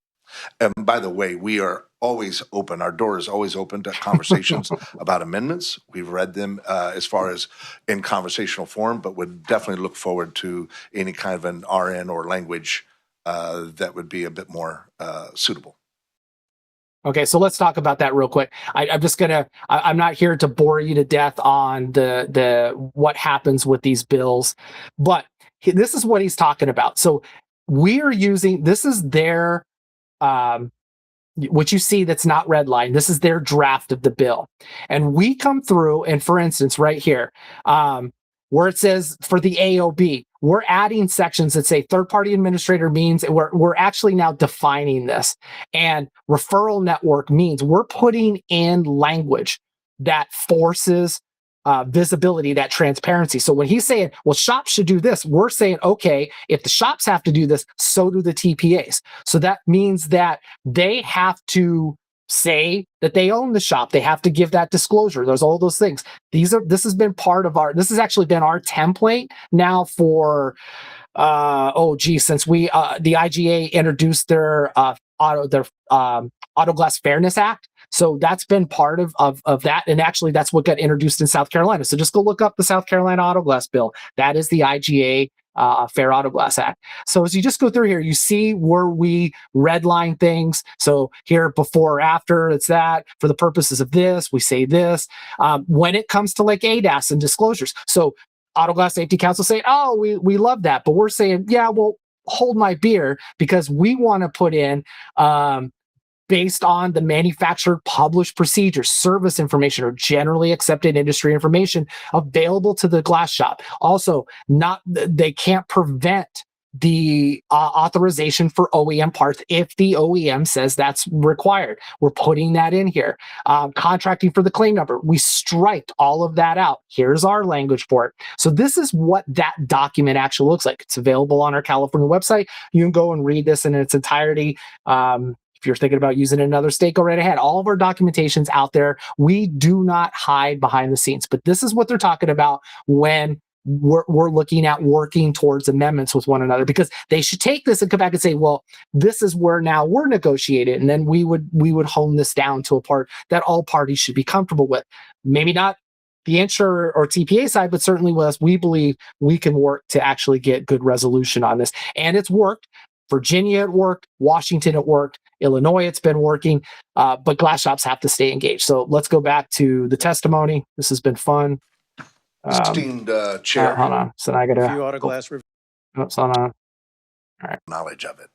And by the way, we are always open. Our door is always open to conversations about amendments. We've read them as far as in conversational form, but would definitely look forward to any kind of an RN or language that would be a bit more suitable. Okay, so let's talk about that real quick. I'm not here to bore you to death on the what happens with these bills, but this is what he's talking about. So we are using, this is their, what you see that's not red line, this is their draft of the bill. And we come through, and for instance, right here, where it says for the AOB, we're adding sections that say third-party administrator means, we're actually now defining this. And referral network means we're putting in language that forces visibility, that transparency. So when he's saying, well, shops should do this, we're saying, okay, if the shops have to do this, so do the TPAs. So that means that they have to say that they own the shop. They have to give that disclosure. There's all those things. This has been part of this has actually been our template now for, since we, the IGA introduced their Auto Glass Fairness Act. So that's been part of that. And actually that's what got introduced in South Carolina. So just go look up the South Carolina Auto Glass bill. That is the IGA Fair Auto Glass Act. So as you just go through here, you see where we redline things. So here, before or after, it's that. For the purposes of this, we say this. When it comes to like ADAS and disclosures. So Auto Glass Safety Council saying, oh, we love that. But we're saying, yeah, well, hold my beer, because we want to put in based on the manufacturer published procedures, service information, or generally accepted industry information available to the glass shop. Also, they can't prevent the authorization for OEM parts if the OEM says that's required. We're putting that in here. Contracting for the claim number, we striked all of that out. Here's our language for it. So this is what that document actually looks like. It's available on our California website. You can go and read this in its entirety. If you're thinking about using another state, go right ahead. All of our documentation's out there. We do not hide behind the scenes, but this is what they're talking about when we're looking at working towards amendments with one another, because they should take this and come back and say, well, this is where now we're negotiating. And then we would hone this down to a part that all parties should be comfortable with. Maybe not the insurer or TPA side, but certainly with us, we believe we can work to actually get good resolution on this. And it's worked. Virginia, it worked. Washington, it worked. Illinois, it's been working. But glass shops have to stay engaged. So let's go back to the testimony. This has been fun. Esteemed Chair. Hold on. So I got to. Auto Glass Hold on. All right. Knowledge of it.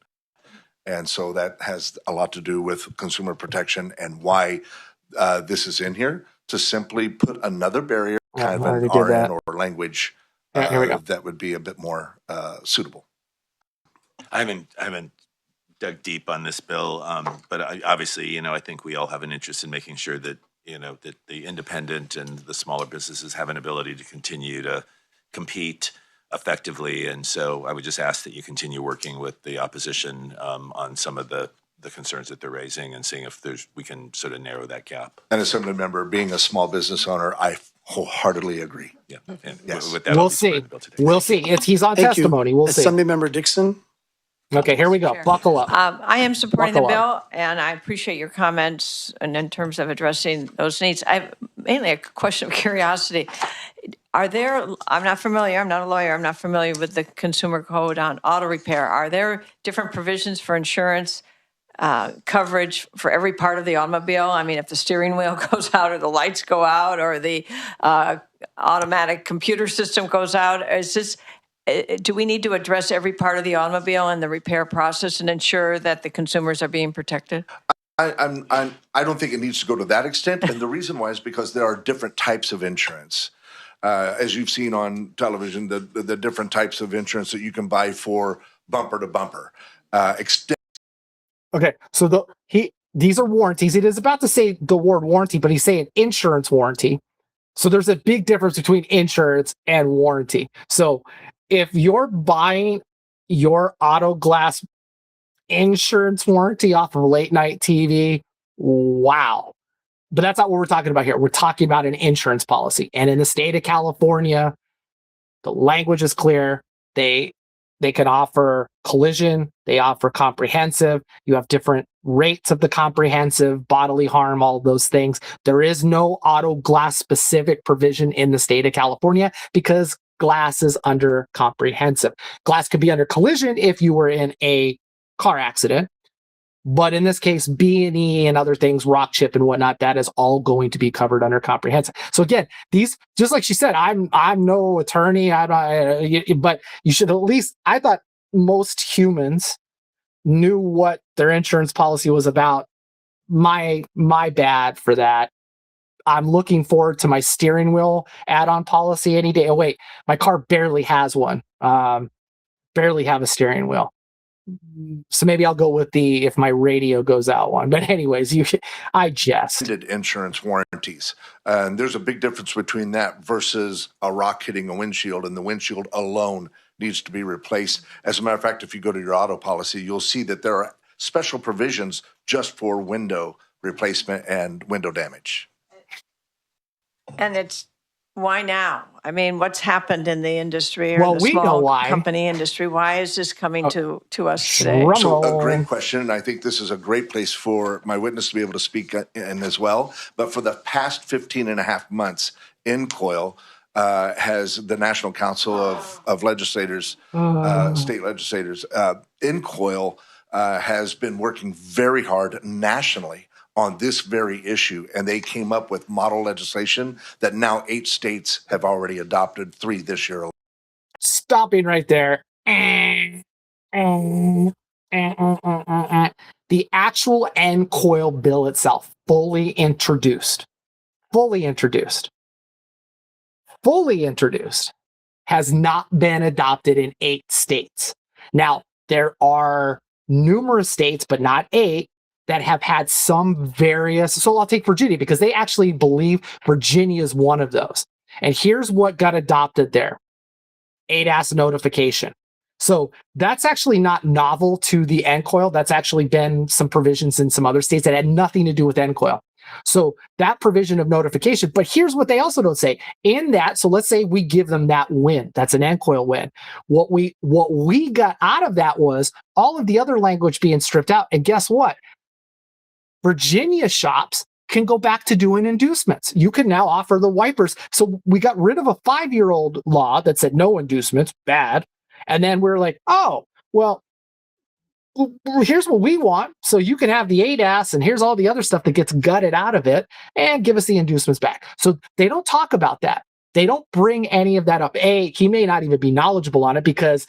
And so that has a lot to do with consumer protection and why this is in here, to simply put another barrier, kind of an RN or language here we go. that would be a bit more suitable. I haven't dug deep on this bill, but obviously, I think we all have an interest in making sure that, that the independent and the smaller businesses have an ability to continue to compete effectively. And so I would just ask that you continue working with the opposition on some of the concerns that they're raising and seeing if we can sort of narrow that gap. And Assembly Member, being a small business owner, I wholeheartily agree. Yeah. And Yes. with that, We'll see. We'll see. He's on Thank testimony. you. We'll see. Assembly Member Dixon. Okay, here we go. Buckle up. I am supporting Buckle the up. bill, and I appreciate your comments and in terms of addressing those needs. I have mainly a question of curiosity. I'm not familiar, I'm not a lawyer, I'm not familiar with the consumer code on auto repair. Are there different provisions for insurance coverage for every part of the automobile? I mean, if the steering wheel goes out or the lights go out or the automatic computer system goes out, do we need to address every part of the automobile in the repair process and ensure that the consumers are being protected? I don't think it needs to go to that extent. And the reason why is because there are different types of insurance. As you've seen on television, the different types of insurance that you can buy for bumper to bumper. Okay, so these are warranties. It is about to say the word warranty, but he's saying insurance warranty. So there's a big difference between insurance and warranty. So if you're buying your auto glass insurance warranty off of late night TV, wow. But that's not what we're talking about here. We're talking about an insurance policy. And in the state of California, the language is clear. They can offer collision, they offer comprehensive. You have different rates of the comprehensive, bodily harm, all those things. There is no auto glass specific provision in the state of California because glass is under comprehensive. Glass could be under collision if you were in a car accident. But in this case, B&E and other things, rock chip and whatnot, that is all going to be covered under comprehensive. So again, these, just like she said, I'm no attorney, but you should at least, I thought most humans knew what their insurance policy was about. My bad for that. I'm looking forward to my steering wheel add-on policy any day. Oh wait, my car barely has one. Barely have a steering wheel. So maybe I'll go with the if my radio goes out one. But anyways, I jest. Insurance warranties. And there's a big difference between that versus a rock hitting a windshield, and the windshield alone needs to be replaced. As a matter of fact, if you go to your auto policy, you'll see that there are special provisions just for window replacement and window damage. And it's why now? I mean, what's happened in the industry or well, the we know small why. company industry? Why is this coming to us today? So a great question, and I think this is a great place for my witness to be able to speak in as well. But for the past 15 and a half months, INCOIL has the National Council of Legislators, state legislators, INCOIL has been working very hard nationally on this very issue, and they came up with model legislation that now 8 states have already adopted, 3 this year. Stopping right there. The actual NCOIL bill itself, fully introduced, has not been adopted in 8 states. Now, there are numerous states, but not 8, that have had some various, so I'll take Virginia because they actually believe Virginia is one of those. And here's what got adopted there. ADAS notification. So that's actually not novel to the NCOIL. That's actually been some provisions in some other states that had nothing to do with NCOIL. So that provision of notification, but here's what they also don't say in that. So let's say we give them that win. That's an NCOIL win. What we got out of that was all of the other language being stripped out. And guess what? Virginia shops can go back to doing inducements. You can now offer the wipers. So we got rid of a 5-year-old law that said no inducements, bad. And then we're like, oh, well, here's what we want. So you can have the ADAS and here's all the other stuff that gets gutted out of it and give us the inducements back. So they don't talk about that. They don't bring any of that up. He may not even be knowledgeable on it because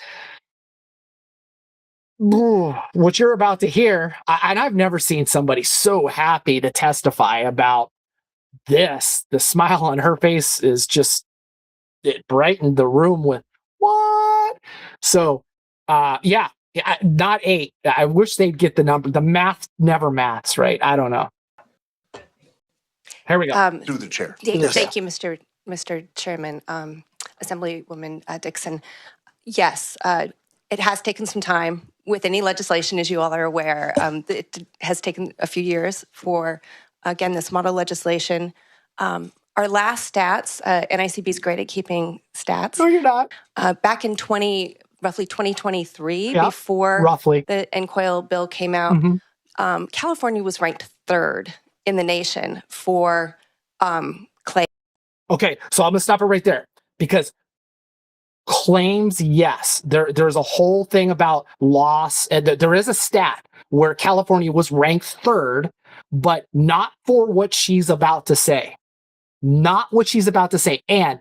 what you're about to hear, and I've never seen somebody so happy to testify about this. The smile on her face is just, it brightened the room with what? So, yeah, not 8. I wish they'd get the number. The math never maths, right? I don't know. Here we go. Through the chair. Thank you, Mr. Chairman. Assemblywoman Dixon. Yes, it has taken some time with any legislation, as you all are aware. It has taken a few years for, again, this model legislation. Our last stats, NICB is great at keeping stats. No, you're not. Back in roughly 2023, Yeah, before roughly. the NCOIL bill came out, California was ranked 3rd in the nation for claims. Okay, so I'm going to stop it right there because claims, yes, there's a whole thing about loss, and there is a stat where California was ranked 3rd, but not for what she's about to say. Not what she's about to say. And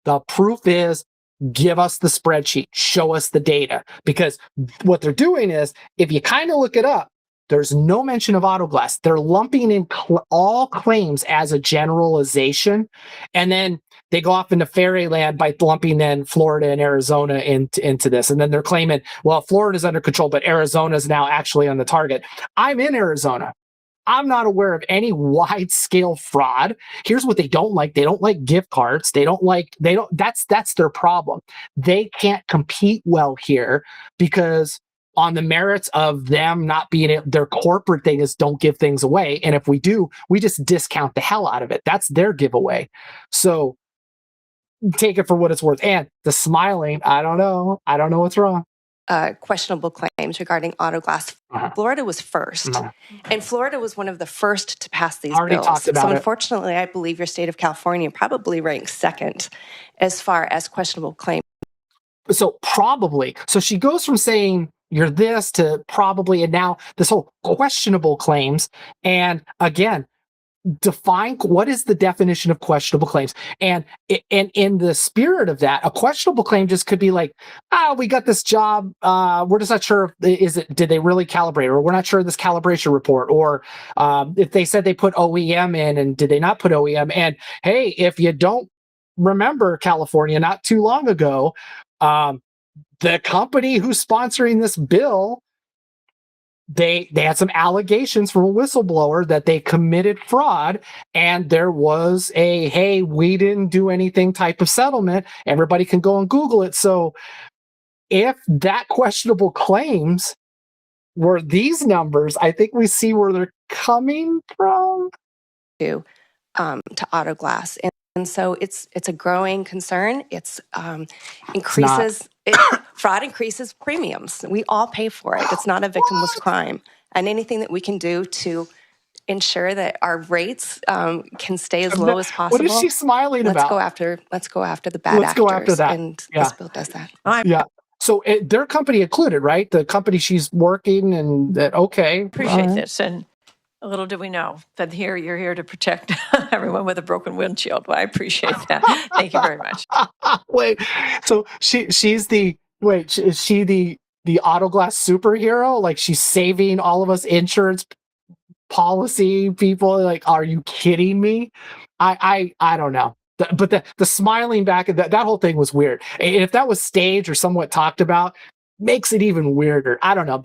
the proof is, give us the spreadsheet, show us the data, because what they're doing is, if you kind of look it up, there's no mention of auto glass. They're lumping in all claims as a generalization, and then they go off into fairyland by lumping in Florida and Arizona into this. And then they're claiming, well, Florida's under control, but Arizona is now actually on the target. I'm in Arizona. I'm not aware of any wide-scale fraud. Here's what they don't like. They don't like gift cards. That's their problem. They can't compete well here because on the merits of them not being their corporate thing is don't give things away. And if we do, we just discount the hell out of it. That's their giveaway. So take it for what it's worth. And the smiling, I don't know what's wrong. Questionable claims regarding auto glass. Florida was first. And Florida was one of the first to pass these Already bills. talked about so it. unfortunately, I believe your state of California probably ranks 2nd as far as questionable claims. So probably. So she goes from saying you're this to probably, and now this whole questionable claims. And again, define what is the definition of questionable claims. And in the spirit of that, a questionable claim just could be like, we got this job. We're just not sure. Did they really calibrate? Or we're not sure of this calibration report. Or if they said they put OEM in and did they not put OEM? And hey, if you don't remember California, not too long ago, the company who's sponsoring this bill, they had some allegations from a whistleblower that they committed fraud, and there was a, hey, we didn't do anything type of settlement. Everybody can go and Google it. So if that questionable claims were these numbers, I think we see where they're coming from. To auto glass. And so it's a growing concern. Fraud increases premiums. We all pay for it. It's not a victimless crime. And anything that we can do to ensure that our rates can stay as low as possible. What is she smiling about? Let's go after the bad actors. Let's go after that. And this bill does that. Yeah. So their company included, right? The company she's working and that, okay. Appreciate this. And little do we know that you're here to protect everyone with a broken windshield. Well, I appreciate that. Thank you very much. Wait, so is she the auto glass superhero? Like she's saving all of us insurance policy people? Like, are you kidding me? I don't know. But the smiling back at that whole thing was weird. And if that was staged or somewhat talked about, makes it even weirder. I don't know.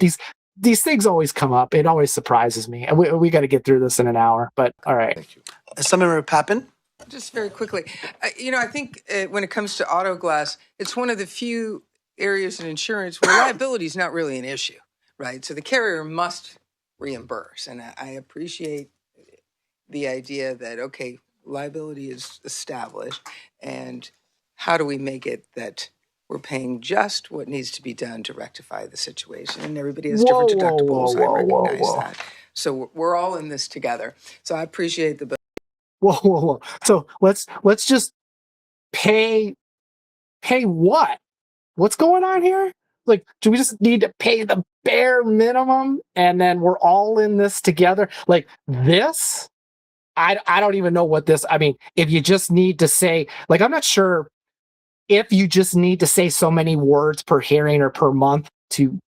These things always come up. It always surprises me. And we got to get through this in an hour, but all right. Thank you. Assemblymember Pappen? Just very quickly. I think when it comes to auto glass, it's one of the few areas in insurance where liability is not really an issue, right? So the carrier must reimburse. And I appreciate the idea that, okay, liability is established. And how do we make it that we're paying just what needs to be done to rectify the situation? And everybody has different deductibles. I recognize that. So we're all in this together. So I appreciate the bill. Whoa. So let's just pay what? What's going on here? Like, do we just need to pay the bare minimum and then we're all in this together? Like this? I don't even know what this, I mean, if you just need to say, like, I'm not sure if you just need to say so many words per hearing or per month to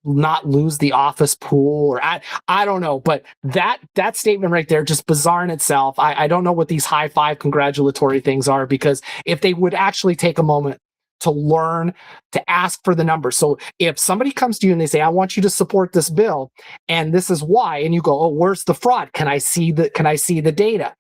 not lose the office pool, or I don't know, but that statement right there, just bizarre in itself. I don't know what these high five congratulatory things are, because if they would actually take a moment to learn to ask for the numbers. So if somebody comes to you and they say, I want you to support this bill, and this is why, and you go, oh, where's the fraud? Can I see the data?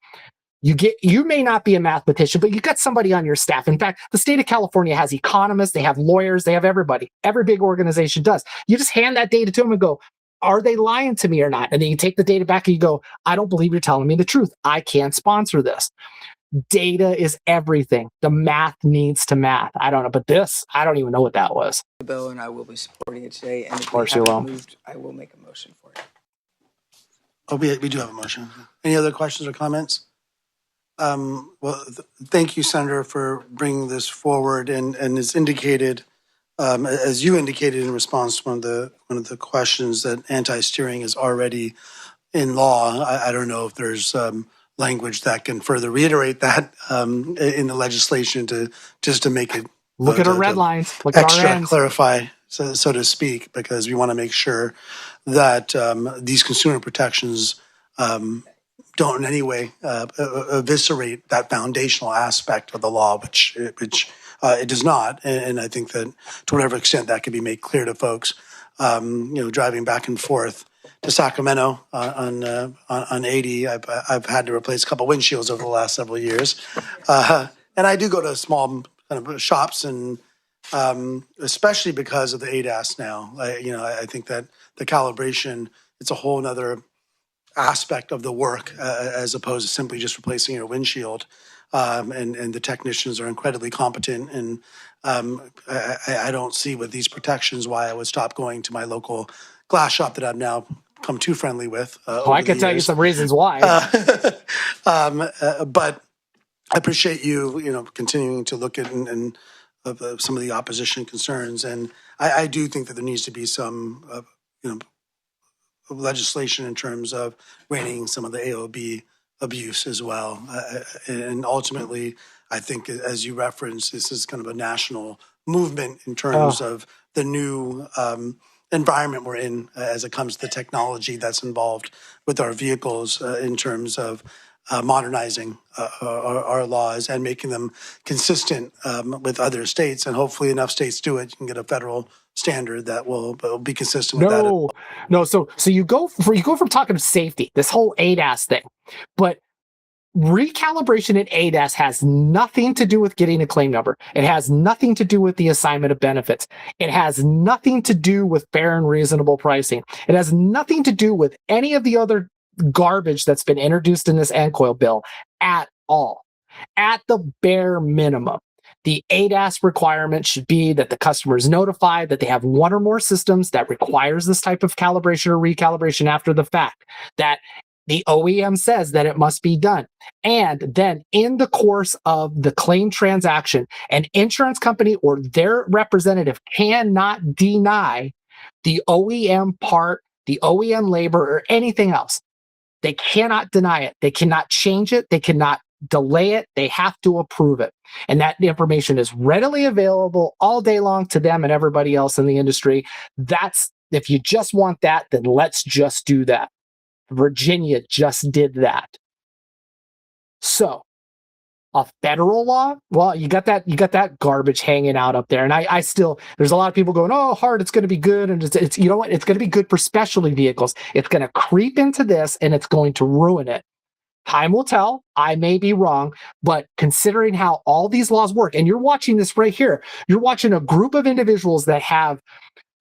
You may not be a mathematician, but you got somebody on your staff. In fact, the state of California has economists, they have lawyers, they have everybody. Every big organization does. You just hand that data to them and go, are they lying to me or not? And then you take the data back and you go, I don't believe you're telling me the truth. I can't sponsor this. Data is everything. The math needs to math. I don't know, but this, I don't even know what that was. The bill, and I will be supporting it today. And if Of course we you haven't will. moved, I will make a motion for it. Oh, we do have a motion. Any other questions or comments? Thank you, Senator, for bringing this forward. And as indicated, as you indicated in response to one of the questions, that anti-steering is already in law. I don't know if there's language that can further reiterate that in the legislation to make it Look at our red lines. Look at our extra ends. clarify, so to speak, because we want to make sure that these consumer protections don't in any way eviscerate that foundational aspect of the law, which it does not. And I think that to whatever extent that can be made clear to folks, driving back and forth to Sacramento on 80, I've had to replace a couple windshields over the last several years, and I do go to small kind of shops, and especially because of the ADAS now. I think that the calibration, it's a whole nother aspect of the work as opposed to simply just replacing your windshield. And the technicians are incredibly competent. And I don't see with these protections why I would stop going to my local glass shop that I've now become too friendly with. I can tell you some reasons why. But I appreciate you, continuing to look at and some of the opposition concerns. And I do think that there needs to be some, legislation in terms of reining some of the AOB abuse as well. And ultimately, I think, as you referenced, this is kind of a national movement in terms of the new environment we're in as it comes to the technology that's involved with our vehicles in terms of modernizing our laws and making them consistent with other states. And hopefully enough states do it, you can get a federal standard that will be consistent with that. No. So you go from talking to safety, this whole ADAS thing, but recalibration in ADAS has nothing to do with getting a claim number. It has nothing to do with the assignment of benefits. It has nothing to do with fair and reasonable pricing. It has nothing to do with any of the other garbage that's been introduced in this NCOIL bill at all. At the bare minimum, the ADAS requirement should be that the customer is notified that they have one or more systems that requires this type of calibration or recalibration after the fact, that the OEM says that it must be done. And then in the course of the claim transaction, an insurance company or their representative cannot deny the OEM part, the OEM labor, or anything else. They cannot deny it. They cannot change it. They cannot delay it. They have to approve it. And that information is readily available all day long to them and everybody else in the industry. If you just want that, then let's just do that. Virginia just did that. So a federal law, well, you got that garbage hanging out up there. And I still, there's a lot of people going, oh, Hart, it's going to be good. And it's you know what? It's going to be good for specialty vehicles. It's going to creep into this and it's going to ruin it. Time will tell. I may be wrong, but considering how all these laws work, and you're watching this right here, you're watching a group of individuals that have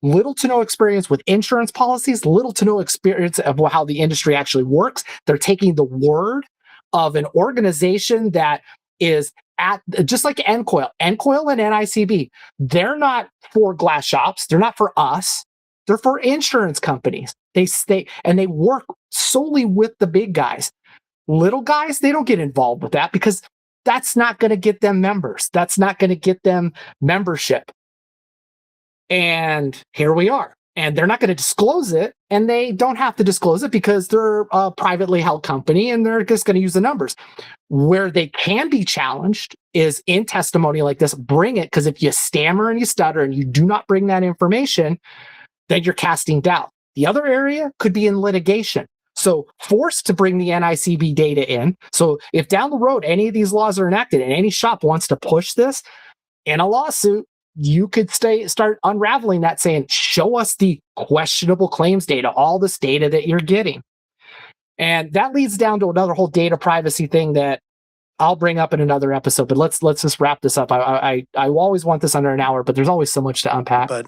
little to no experience with insurance policies, little to no experience of how the industry actually works. They're taking the word of an organization that is just like NCOIL and NICB. They're not for glass shops. They're not for us. They're for insurance companies. They work solely with the big guys. Little guys, they don't get involved with that because that's not going to get them members. That's not going to get them membership. And here we are. And they're not going to disclose it, and they don't have to disclose it because they're a privately held company and they're just going to use the numbers. Where they can be challenged is in testimony like this. Bring it, because if you stammer and you stutter and you do not bring that information, then you're casting doubt. The other area could be in litigation. So forced to bring the NICB data in. So if down the road any of these laws are enacted and any shop wants to push this in a lawsuit, you could start unraveling that, saying, show us the questionable claims data, all this data that you're getting. And that leads down to another whole data privacy thing that I'll bring up in another episode, but let's just wrap this up. I always want this under an hour, but there's always so much to unpack. But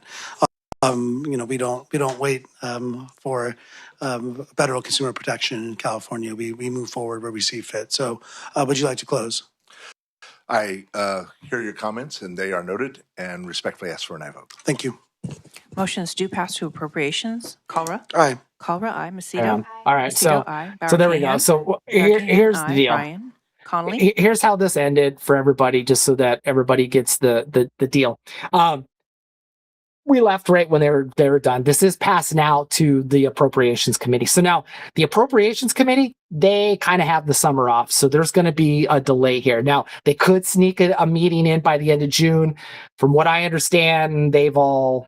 we don't wait for federal consumer protection in California. We move forward where we see fit. So, would you like to close? I hear your comments, and they are noted, and respectfully ask for an aye vote. Thank you. Motions do pass to appropriations. Calra? Aye. Calra, aye. Macedo? All right. Macedo, aye. So there we go. So here's the deal. Brian? Connolly? Here's how this ended for everybody, just so that everybody gets the deal. We left right when they were done. This is passed now to the Appropriations Committee. So now the Appropriations Committee, they kind of have the summer off. So there's going to be a delay here. Now, they could sneak a meeting in by the end of June. From what I understand, they've all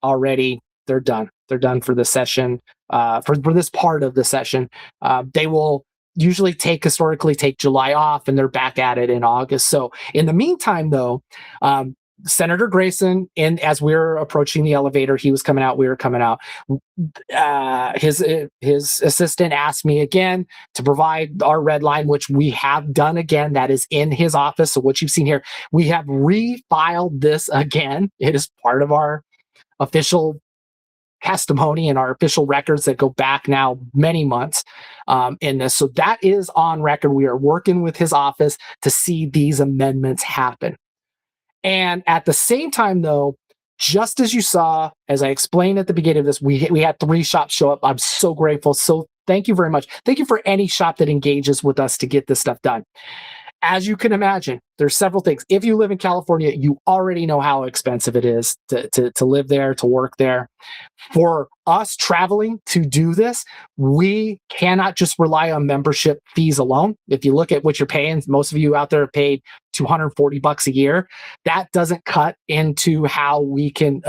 already, they're done. They're done for the session, for this part of the session. They will usually historically take July off, and they're back at it in August. So in the meantime, though, Senator Grayson, and as we were approaching the elevator, he was coming out, we were coming out. His assistant asked me again to provide our red line, which we have done again. That is in his office. So what you've seen here, we have refiled this again. It is part of our official testimony and our official records that go back now many months in this. So that is on record. We are working with his office to see these amendments happen. And at the same time, though, just as you saw, as I explained at the beginning of this, we had 3 shops show up. I'm so grateful. So thank you very much. Thank you for any shop that engages with us to get this stuff done. As you can imagine, there's several things. If you live in California, you already know how expensive it is to live there, to work there. For us traveling to do this, we cannot just rely on membership fees alone. If you look at what you're paying, most of you out there are paid $240 a year. That doesn't cut into how we can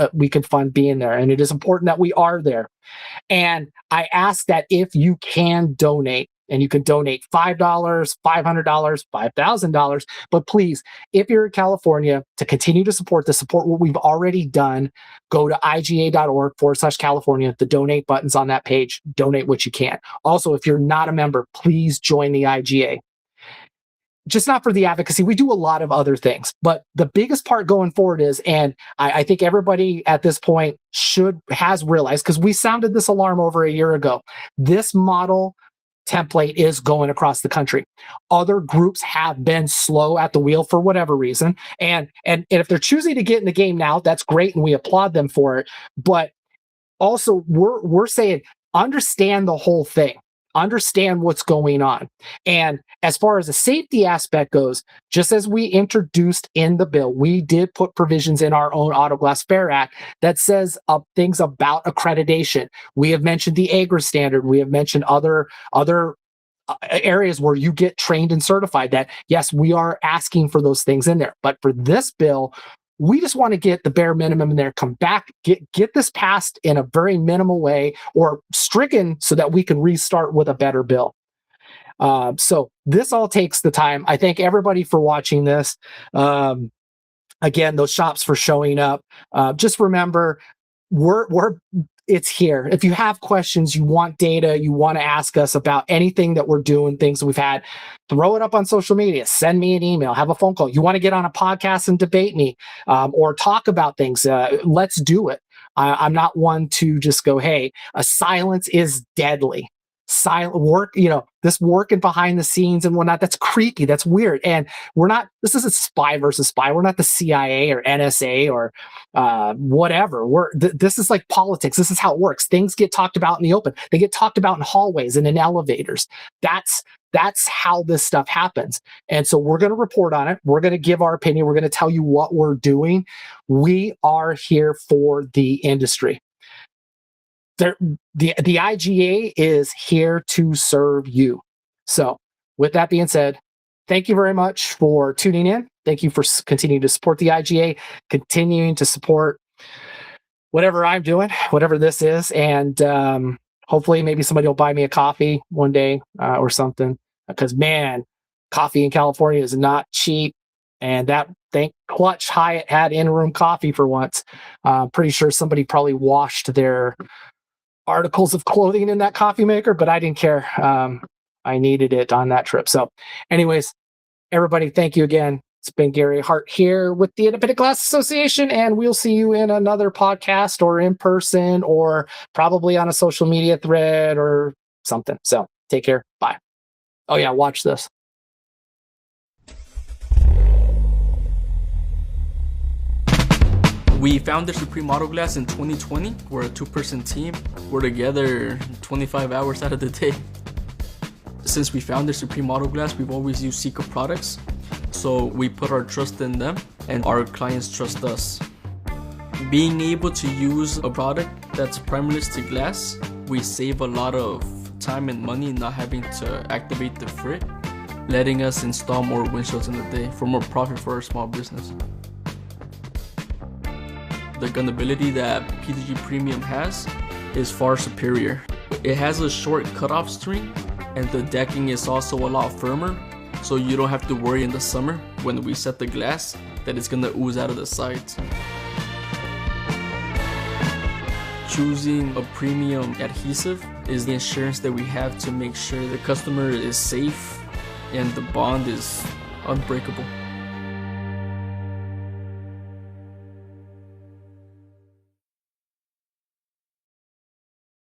fund being there. And it is important that we are there. And I ask that if you can donate, and you can donate $5, $500, $5,000. But please, if you're in California, to continue to support what we've already done, go to iga.org/California. The donate button's on that page. Donate what you can. Also, if you're not a member, please join the IGA. Just not for the advocacy. We do a lot of other things. But the biggest part going forward is, and I think everybody at this point has realized, because we sounded this alarm over a year ago, this model template is going across the country. Other groups have been slow at the wheel for whatever reason. And if they're choosing to get in the game now, that's great, and we applaud them for it. But also we're saying, understand the whole thing. Understand what's going on. And as far as the safety aspect goes, just as we introduced in the bill, we did put provisions in our own Auto Glass Fair Act that says things about accreditation. We have mentioned the AGRA standard. We have mentioned other areas where you get trained and certified, that yes, we are asking for those things in there. But for this bill, we just want to get the bare minimum in there, come back, get this passed in a very minimal way, or stricken so that we can restart with a better bill. So this all takes the time. I thank everybody for watching this. Again, those shops for showing up. Just remember, it's here. If you have questions, you want data, you want to ask us about anything that we're doing, things that we've had, throw it up on social media, send me an email, have a phone call. You want to get on a podcast and debate me, or talk about things, let's do it. I'm not one to just go, hey, a silence is deadly. Silent work, this working behind the scenes and whatnot, that's creepy, that's weird. And this isn't spy versus spy. We're not the CIA or NSA or whatever. This is like politics. This is how it works. Things get talked about in the open. They get talked about in hallways and in elevators. That's how this stuff happens. And so we're going to report on it. We're going to give our opinion. We're going to tell you what we're doing. We are here for the industry. The IGA is here to serve you. So with that being said, thank you very much for tuning in. Thank you for continuing to support the IGA, continuing to support whatever I'm doing, whatever this is. And hopefully maybe somebody will buy me a coffee one day or something, because man, coffee in California is not cheap. And that Thank Clutch Hyatt had in-room coffee for once. Pretty sure somebody probably washed their articles of clothing in that coffee maker, but I didn't care. I needed it on that trip. So anyways, everybody, thank you again. It's been Gary Hart here with the Independent Glass Association, and we'll see you in another podcast or in person or probably on a social media thread or something. So take care. Bye. Oh yeah, watch this. We founded Supreme Auto Glass in 2020. We're a 2-person team. We're together 25 hours out of the day. Since we founded Supreme Auto Glass, we've always used Seeker products. So we put our trust in them and our clients trust us. Being able to use a product that's primerless to glass, we save a lot of time and money not having to activate the frit, letting us install more windshields in a day for more profit for our small business. The gunability that PDG Premium has is far superior. It has a short cutoff string, and the decking is also a lot firmer, so you don't have to worry in the summer when we set the glass that it's gonna ooze out of the sides. Choosing a premium adhesive is the insurance that we have to make sure the customer is safe and the bond is unbreakable.